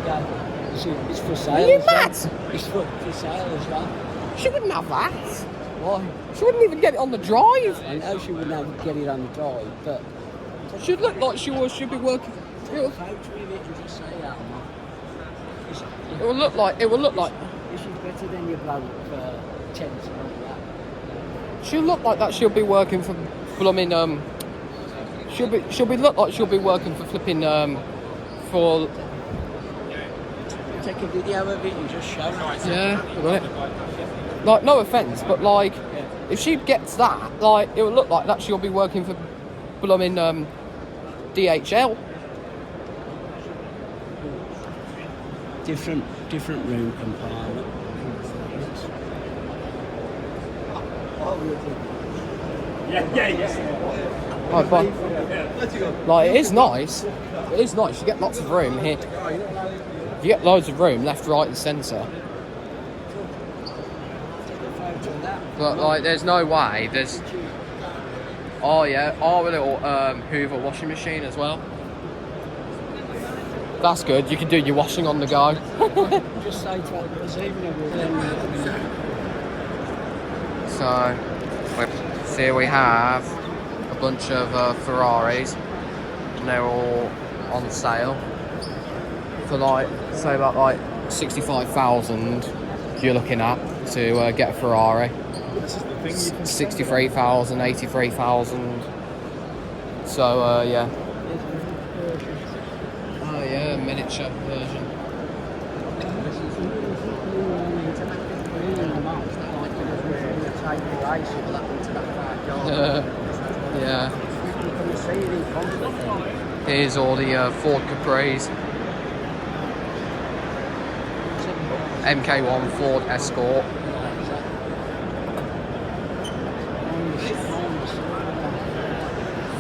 Yeah. It's for sale. Are you as well. mad? It's for sale as well. She wouldn't have that. Why? She wouldn't even get it on the drive. I know she wouldn't have to get it on the drive, but She'd look like she'd be working. take a photo of it and just say that. It will look like. This is better than your bloke tents and all that. She'll look like that. She'll be working for blooming. She'll be look like she'll be working for flipping. For Take a video of it and just show it. yeah, right. Like no offense, but like if she gets that, like it will look like that she'll be working for blooming DHL. Different room compartment. Right, but like it is nice. It is nice. You get lots of room here. You get loads of room, left, right, and centre. But like, there's no way. There's. Oh yeah, our little Hoover washing machine as well. That's good. You can do your washing on the go. Just say to her, this evening So, here we have a bunch of Ferraris, and they're all on sale for like, say about like 65,000. You're looking at to get a Ferrari. 63,000, 83,000. So yeah. Oh yeah, miniature version. Yeah. Here's all the Ford Capris. MK1 Ford Escort.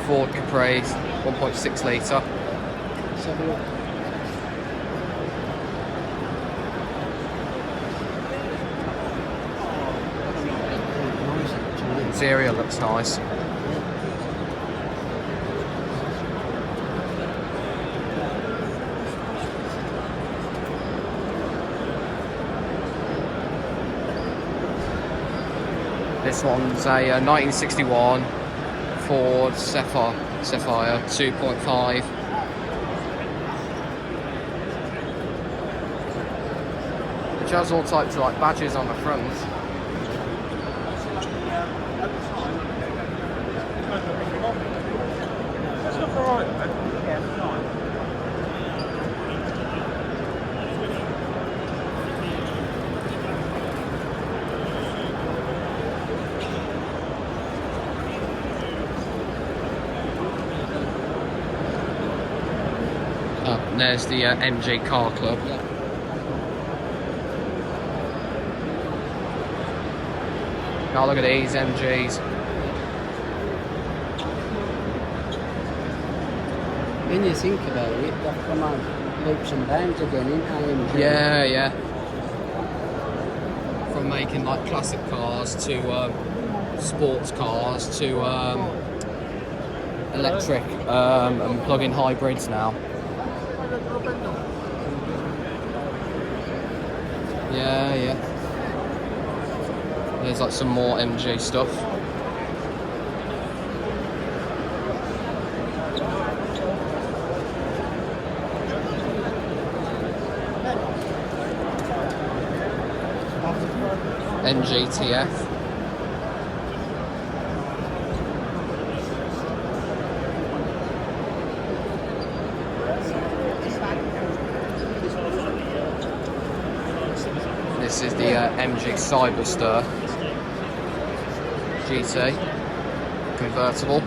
Ford Capris, 1.6 litre. Interior looks nice. This one's a 1961 Ford Sapphire 2.5. Which has all types of like badges on the front. And there's the MG Car Club. Now look at these MGs. When you think about it, they've come on leaps and bounds again in AMG. Yeah, yeah. From making like classic cars to sports cars to electric and plug-in hybrids now. Yeah, yeah. There's like some more MG stuff. NGTF. This is the MG Cyberster. GT convertible.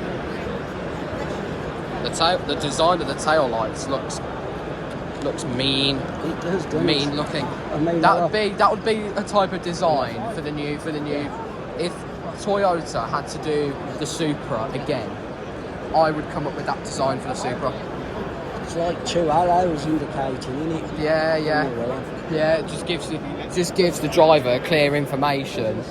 The design of the tail lights looks mean. It does, doesn't Mean it? looking. I mean, That would be a type of design for the new. If Toyota had to do the Supra again, I would come up with that design for the Supra. it's like two arrows indicating, isn't it? Yeah. It just gives the driver clear information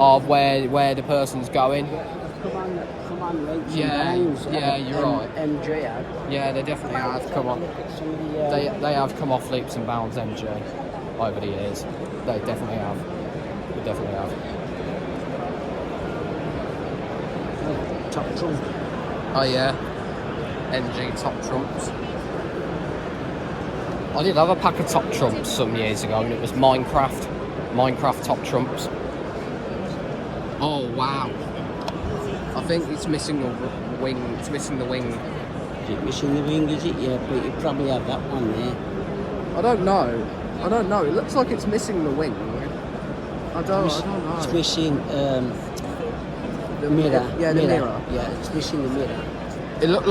of where the person's going. Come on, leaps Yeah, and bounds. yeah, you're right. MG have. Yeah, they definitely have come on. Look at some of the, They have come off leaps and bounds, MG, over the years. They definitely have. top trunk. Oh yeah, MG top trumps. I did have a pack of top trumps some years ago, and it was Minecraft top trumps. Oh wow! I think it's missing the wing. It's missing the wing. Is it missing the wing, is it? Yeah, but you probably have that one there. I don't know. It looks like it's missing the wing. I don't know. It's missing the mirror. Yeah, the mirror. Yeah, it's missing the mirror. It looked.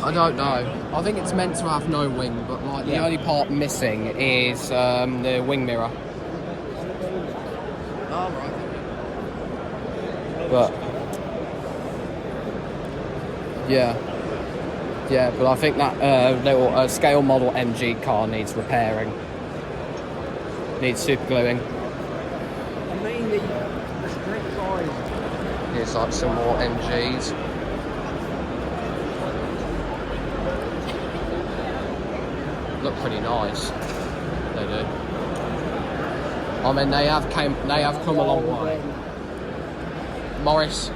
I don't know. I think it's meant to have no wing, but like the only part missing is the wing mirror. Oh right. But yeah, but I think that little scale model MG car needs repairing. Needs super gluing. I mean the strip line. Here's like some more MGs. Look pretty nice. They do. I mean, they have come a long way. Morris.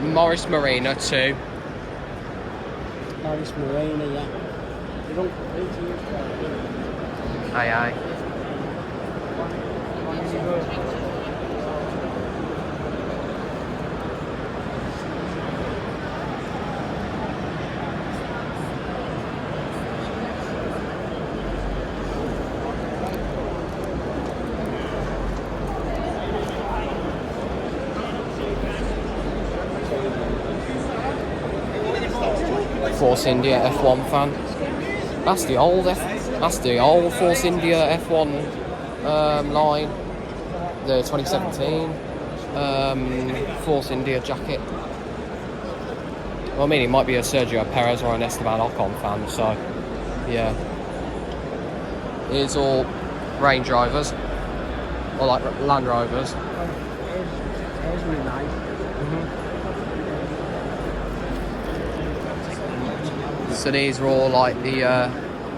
Morris Marina 2. Morris Marina, yeah. They don't Aye. Force India F1 fan. That's the old Force India F1 line. The 2017 Force India jacket. Well, I mean, it might be a Sergio Perez or an Esteban Ocon fan, so yeah. Here's all Range Rovers, or like Land Rovers. Here's me nice. So these are all like the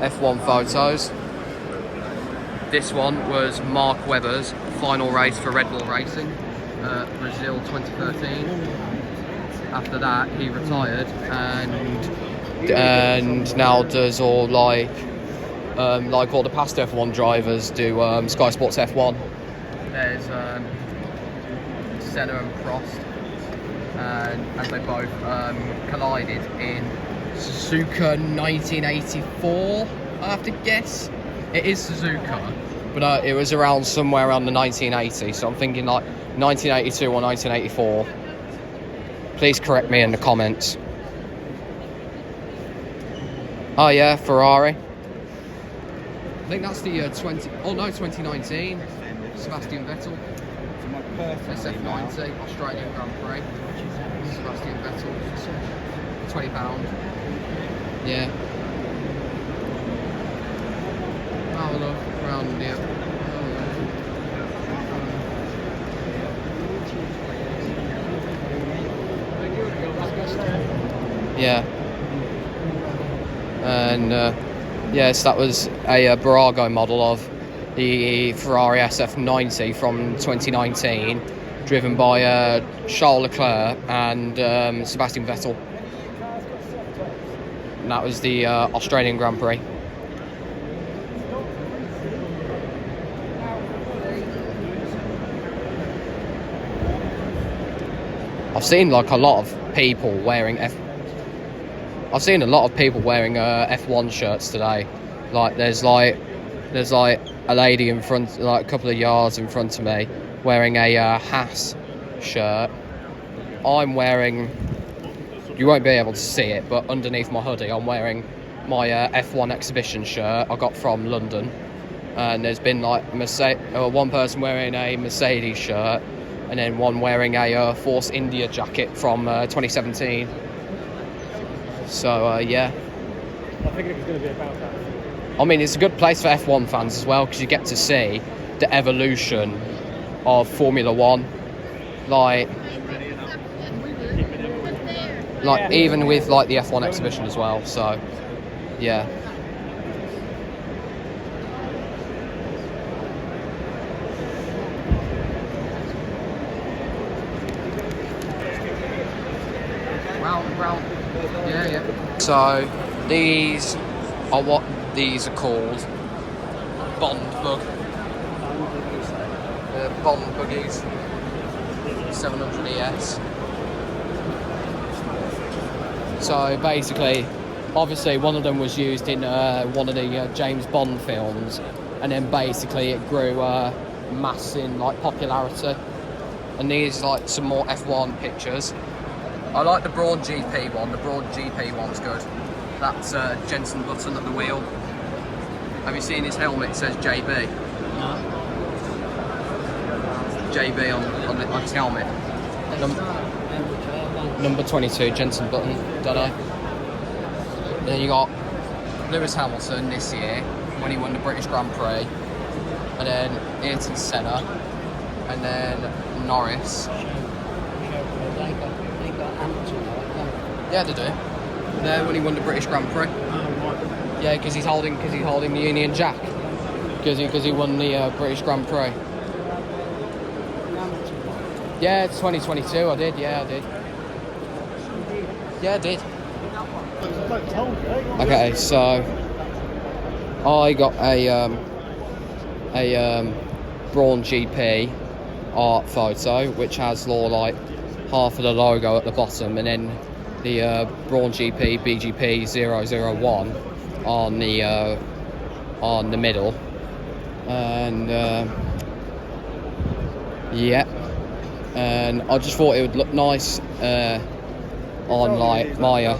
F1 photos. This one was Mark Webber's final race for Red Bull Racing, Brazil 2013. After that, he retired and now does all like all the past F1 drivers do Sky Sports F1. There's Senna and Prost, and as they both collided in Suzuka 1984, I have to guess. It is Suzuka, but it was somewhere around the 1980s, so I'm thinking like 1982 or 1984. Please correct me in the comments. Oh yeah, Ferrari. I think that's the 2019 Sebastian Vettel. SF90 Australian Grand Prix. Sebastian Vettel. £20. Yeah. Have a look around here. Yeah. And yes, that was a Barago model of the Ferrari SF90 from 2019, driven by Charles Leclerc and Sebastian Vettel. And that was the Australian Grand Prix. I've seen like a lot of people wearing F1 shirts today. Like there's like there's like a lady in front, like a couple of yards in front of me, wearing a Haas shirt. I'm wearing, you won't be able to see it, but underneath my hoodie I'm wearing my F1 exhibition shirt I got from London. And there's been like one person wearing a Mercedes shirt, and then one wearing a Force India jacket from 2017. So yeah. I think it was going to be about that. I mean, it's a good place for F1 fans as well, because you get to see the evolution of Formula One. Like even with like the F1 exhibition as well. So yeah. Round. Yeah. So these are what these are called. Bond buggies. 700 ES. So basically, obviously one of them was used in one of the James Bond films, and then basically it grew mass in like popularity. And these like some more F1 pictures. I like the Broad GP one. The Broad GP one's good. That's Jensen Button at the wheel. Have you seen his helmet? It says JB. JB on his helmet. Number 22, Jensen Button. Don't know. Then you got Lewis Hamilton this year when he won the British Grand Prix, and then Ayrton Senna, and then Norris. Yeah, they do. There when he won the British Grand Prix. Yeah, because he's holding the Union Jack. Because he won the British Grand Prix. Yeah, it's 2022. I did. Yeah, I did. Okay, so I got a Brawn GP art photo, which has like half of the logo at the bottom, and then the Brawn GP BGP 001 on the middle, and yeah, and I just thought it would look nice on like my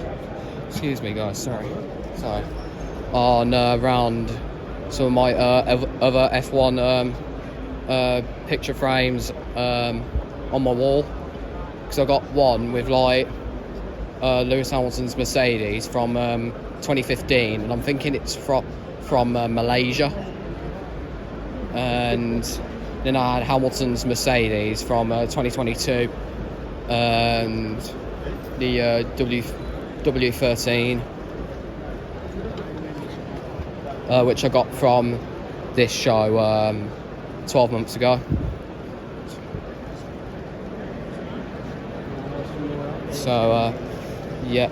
excuse me guys, sorry on around some of my other F1 picture frames on my wall, because I got one with like Lewis Hamilton's Mercedes from 2015, and I'm thinking it's from Malaysia, and then I had Hamilton's Mercedes from 2022, and the W13, which I got from this show 12 months ago. So yeah.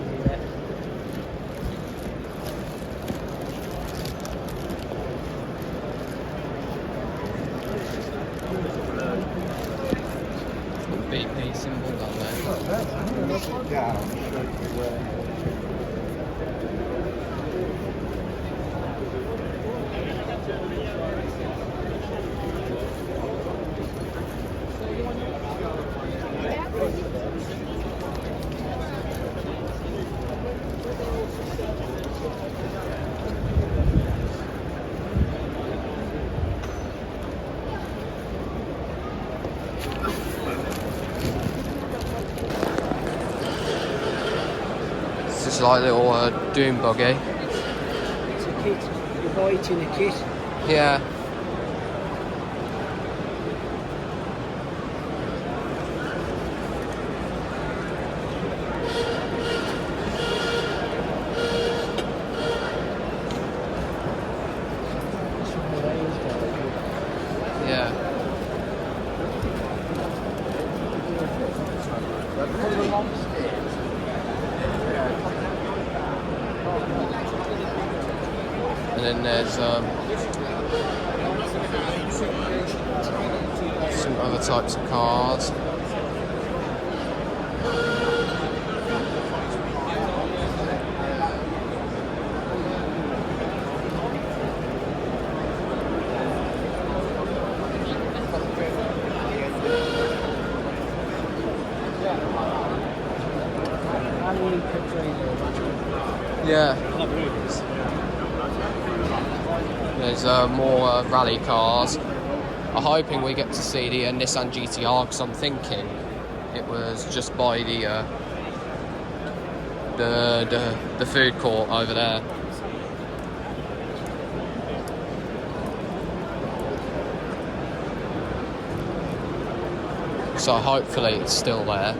BP symbol down there. It's like a little Doom buggy. It's a kit. You buy it in a kit. Yeah. Yeah. And then there's some other types of cars. Yeah. There's more rally cars. I'm hoping we get to see the Nissan GTR because I'm thinking it was just by the food court over there. So hopefully it's still there.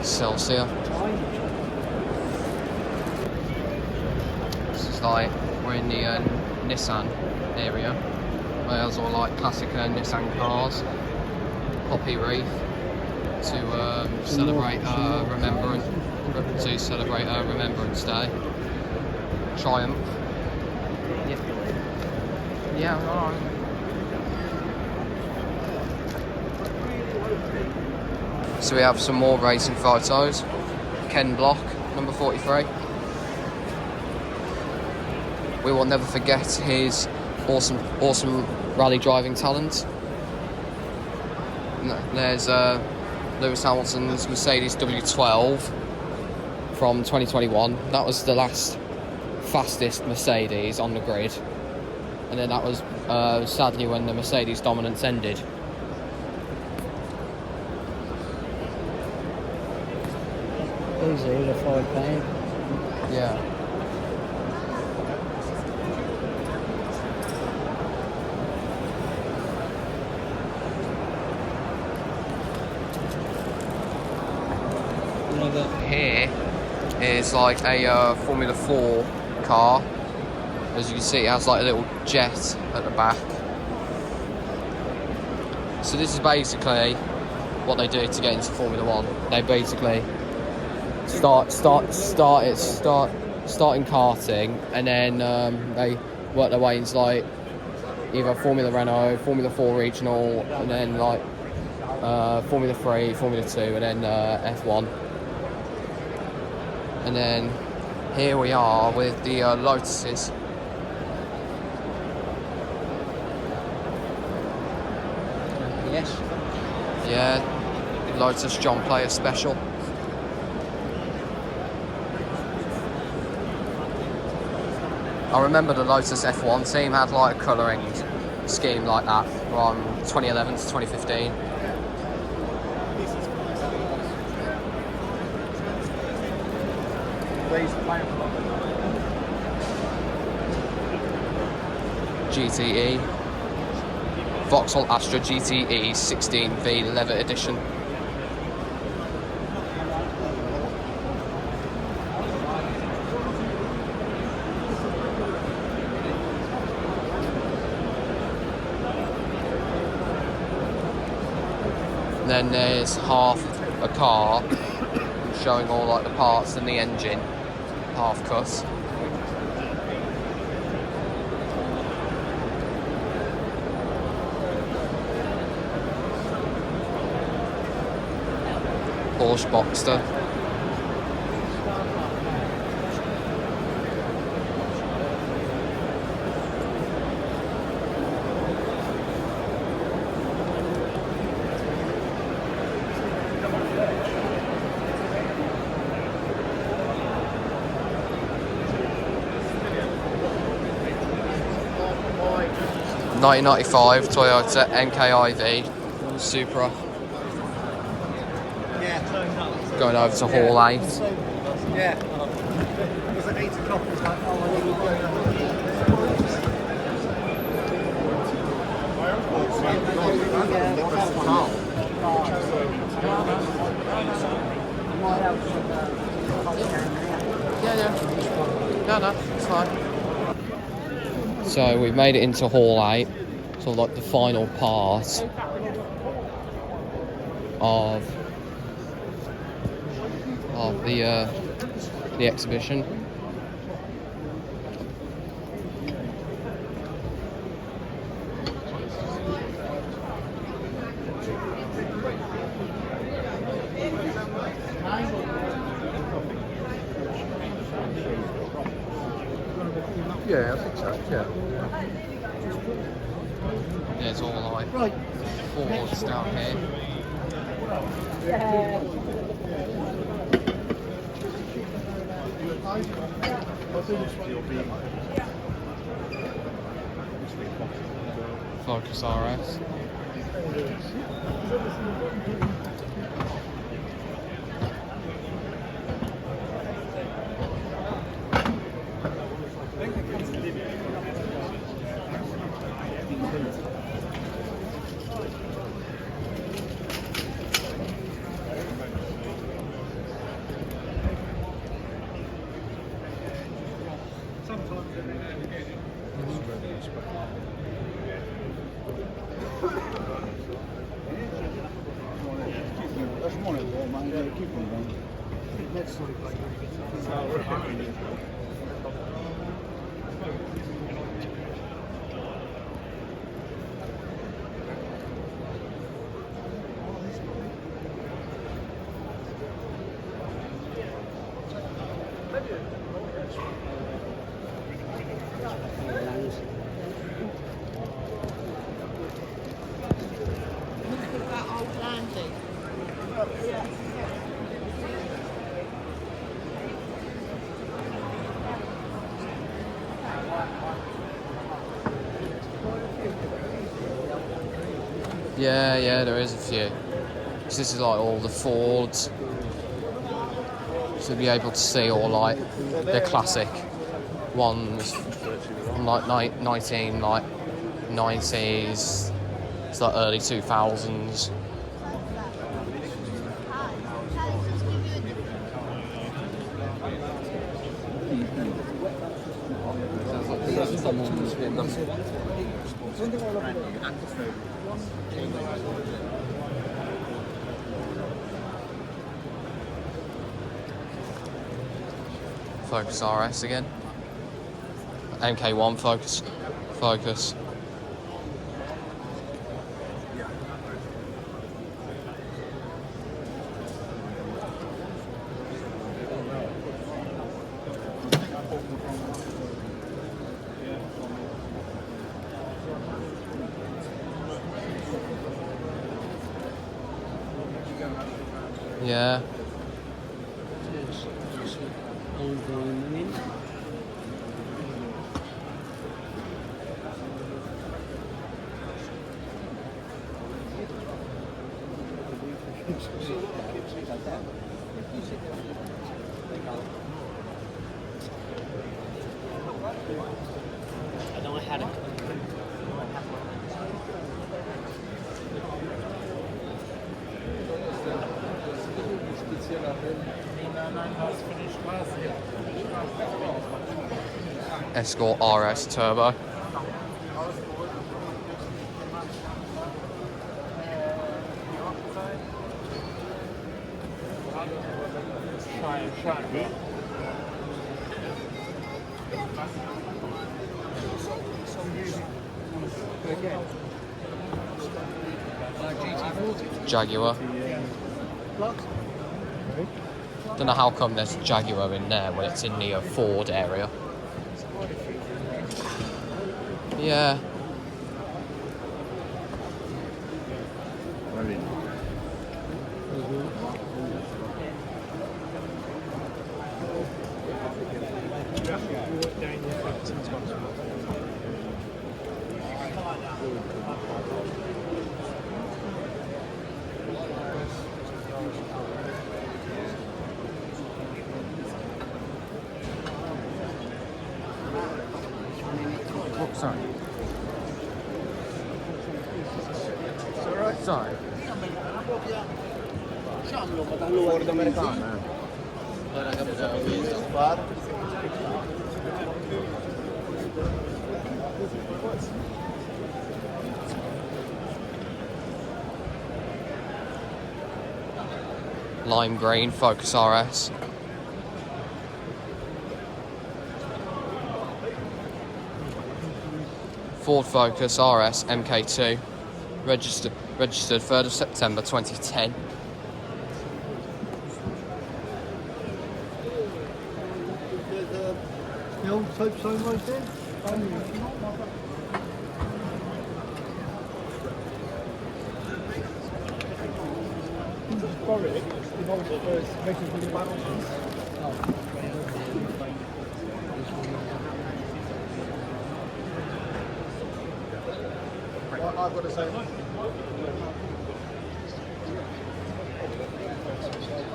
Celsius. This is like, we're in the Nissan area. There's all like classic Nissan cars. Poppy wreath to celebrate Remembrance Day. Triumph. Yeah, alright. So we have some more racing photos. Ken Block, number 43. We will never forget his awesome rally driving talent. And there's Lewis Hamilton's Mercedes W12 from 2021. That was the last fastest Mercedes on the grid. And then that was sadly when the Mercedes dominance ended. Easy, the £5. Yeah. Here is like a Formula 4 car. As you can see, it has like a little jet at the back. So this is basically what they do to get into Formula 1. They basically start in karting, and then they work their way into like either Formula Renault, Formula 4 regional, and then like Formula 3, Formula 2, and then F1. And then here we are with the Lotuses. Yes. Yeah, Lotus John Player special. I remember the Lotus F1 team had like a colouring scheme like that from 2011 to 2015. GTE. Vauxhall Astra GTE 16V leather edition. Then there's half a car showing all like the parts and the engine, half cut. Porsche Boxster. (1995) Toyota MKIV Supra. Going over to Hall 8. Yeah. It was at 8 o'clock. It was like, oh, I need to go. No, it's fine. So we've made it into Hall 8, so like the final part of the exhibition. Yeah, I think so. Yeah. There's all like Fords down here. Focus RS. That old landing. Yeah, there is a few. So this is like all the Fords. So you'll be able to see all like the classic ones from like 90s, it's like early 2000s. Focus RS again. MK1 Focus. Yeah. I know I had it. Escort RS Turbo. Jaguar. Don't know how come there's Jaguar in there when it's in the Ford area. Yeah. Oh, sorry. Sorry. Ford americana. Lime green Focus RS. Ford Focus RS MK2. Registered 3rd of September 2010. The old type sign right there? Borrow it, in order for making the balances. I've got to say,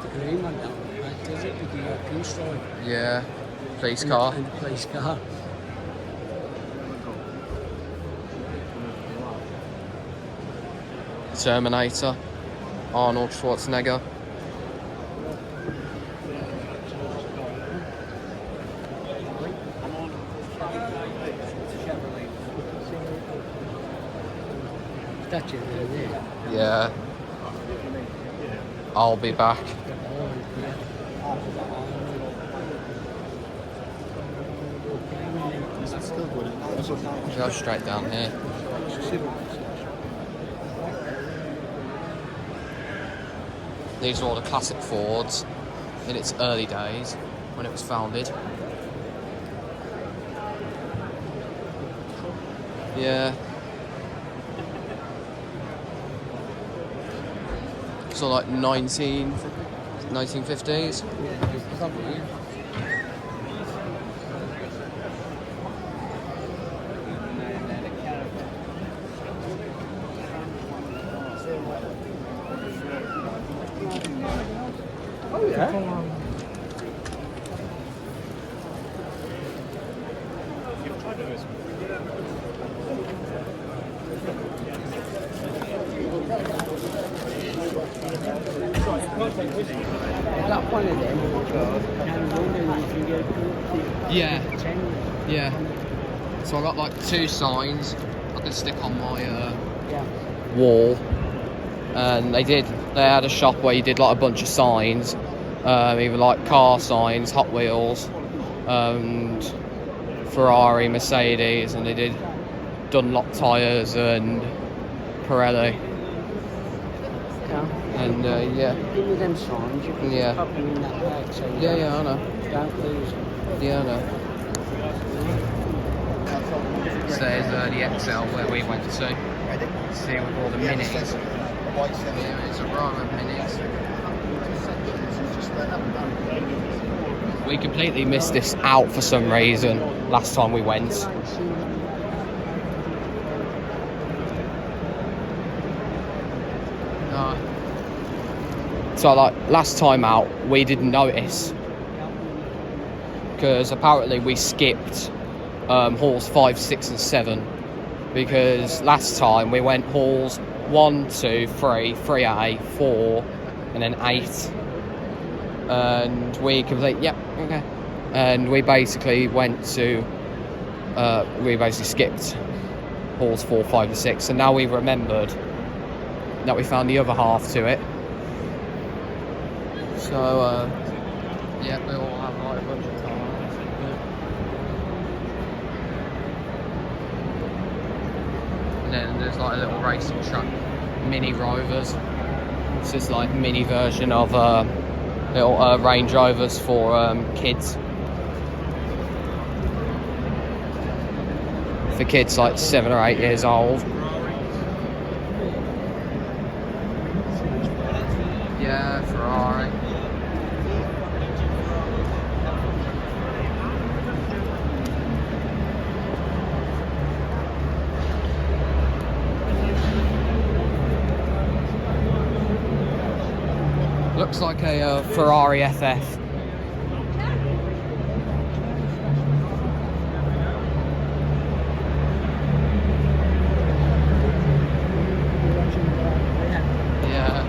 The green one down the back, does it? With the European stripe. Yeah. Police car. And the police car. Terminator. Arnold Schwarzenegger. That's it, there. Yeah. I'll be back. Go straight down here. These are all the classic Fords in its early days when it was founded. Yeah. So like 1950s. Oh yeah. I got one of them. And wondering if you get Yeah. 10. Yeah. So I got like 2 signs I could stick on my Yeah. wall, and they had a shop where you did like a bunch of signs, either like car signs, Hot Wheels, and Ferrari, Mercedes, and they did Dunlop tyres and Pirelli, Yeah. and yeah. Give me them signs. You can Yeah. pop them in that bag. So you Yeah, I know. don't lose them. Yeah, I know. So there's the XL where we went to. See with all the minis. Yeah, it's a row of minis. We completely missed this out for some reason last time we went. So like last time out we didn't notice because apparently we skipped halls 5, 6 and 7, because last time we went halls 1, 2, 3, 3A, 4 and then 8, and we and we basically went to we basically skipped halls 4, 5 and 6, and now we remembered that we found the other half to it. So yeah, we all have like a bunch of time. And then there's like a little racing track, mini Rovers. This is like mini version of little Range Rovers for kids. For kids like 7 or 8 years old. Yeah, Ferrari. Looks like a Ferrari FF. Yeah.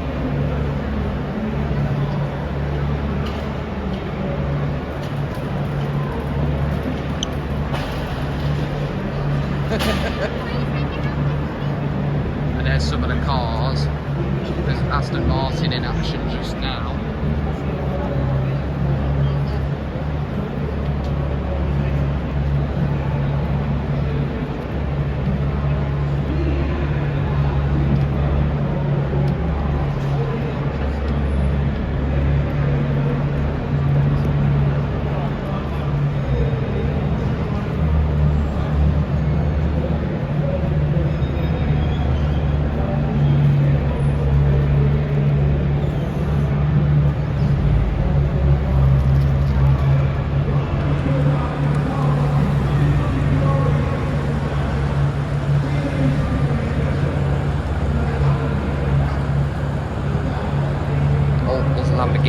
And there's some of the cars. There's Aston Martin in action just now.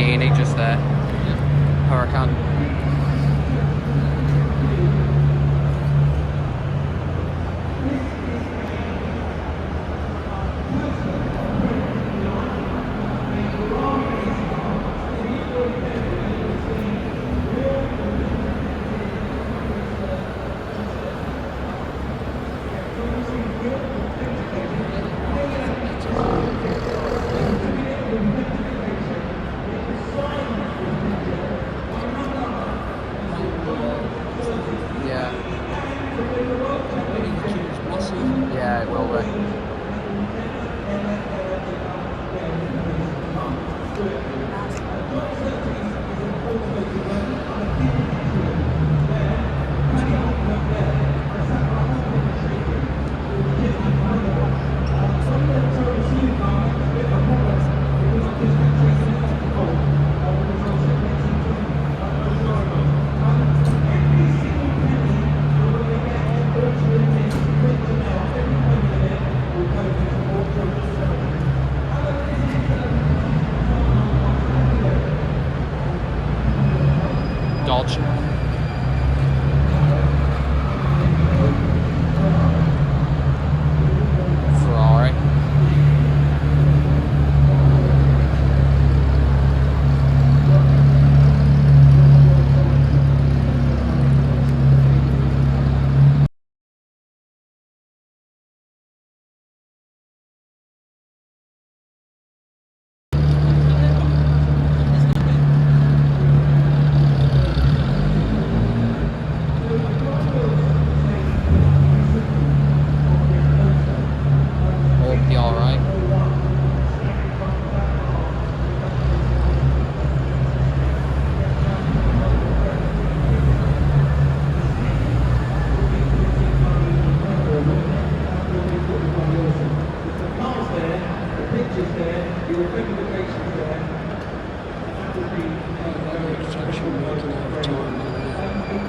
Lamborghini just there. Huracan. Yeah. Yeah, it will be. Dodge. Ferrari. Hope be alright.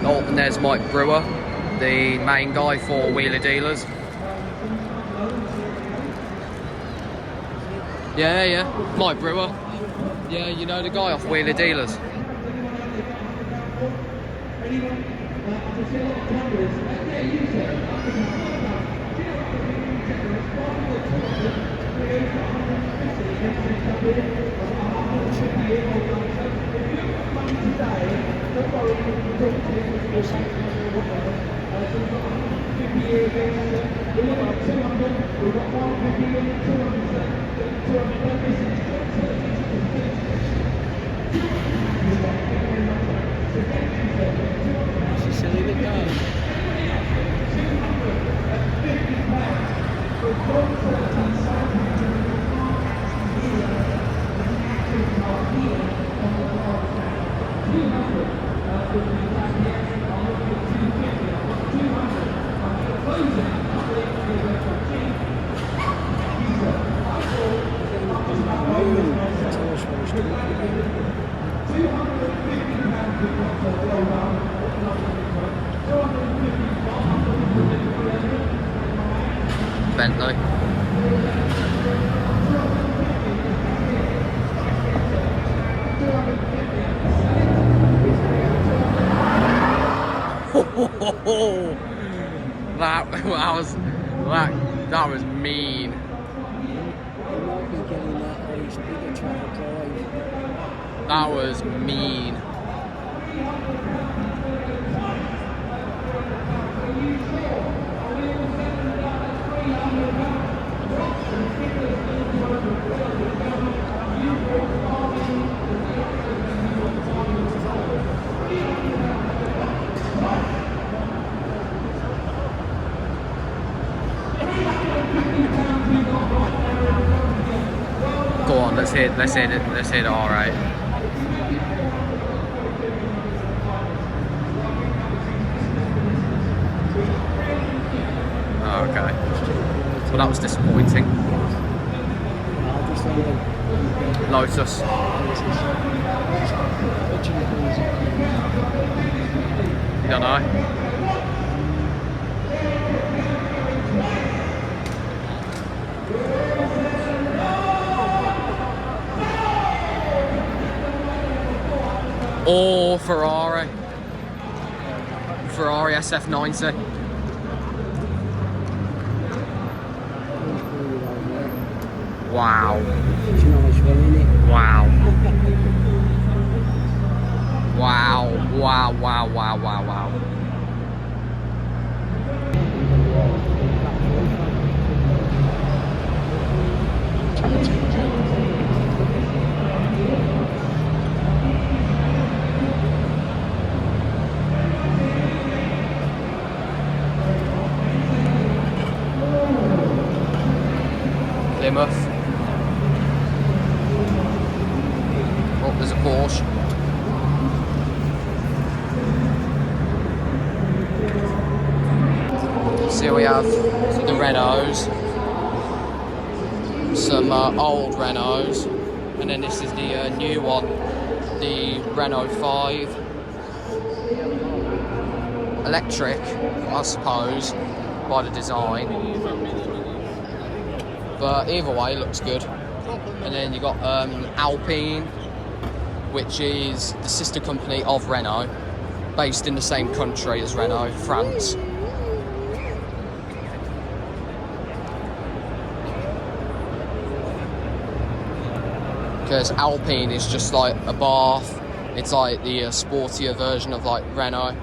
Oh, and there's Mike Brewer, the main guy for Wheeler Dealers. Yeah, Mike Brewer. Yeah, you know the guy off Wheeler Dealers. It's a silly bit going. Bentley. That was mean. You might be getting that on his bigger track drive. That was mean. Go on, let's hit it all right. Oh, okay. Well, that was disappointing. Lotus. You don't know? Or Ferrari. Ferrari SF90. Wow. It's a nice one, isn't it? Wow. Wow. Wow, wow, wow, wow, wow. Plymouth. Oh, there's a Porsche. So here we have the Renaults, some old Renaults, and then this is the new one, the Renault 5. Electric, I suppose, by the design. But either way, it looks good. And then you got Alpine, which is the sister company of Renault, based in the same country as Renault, France. Because Alpine is just like a Bath. It's like the sportier version of like Renault.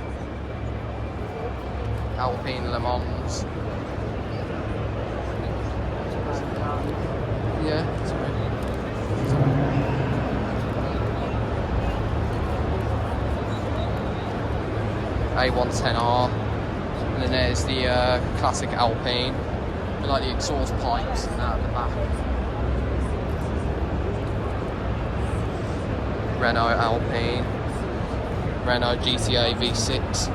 Alpine Le Mans. Yeah, sorry. A110R. And then there's the classic Alpine. And like the exhaust pipes and that at the back. Renault Alpine. Renault GTA V6.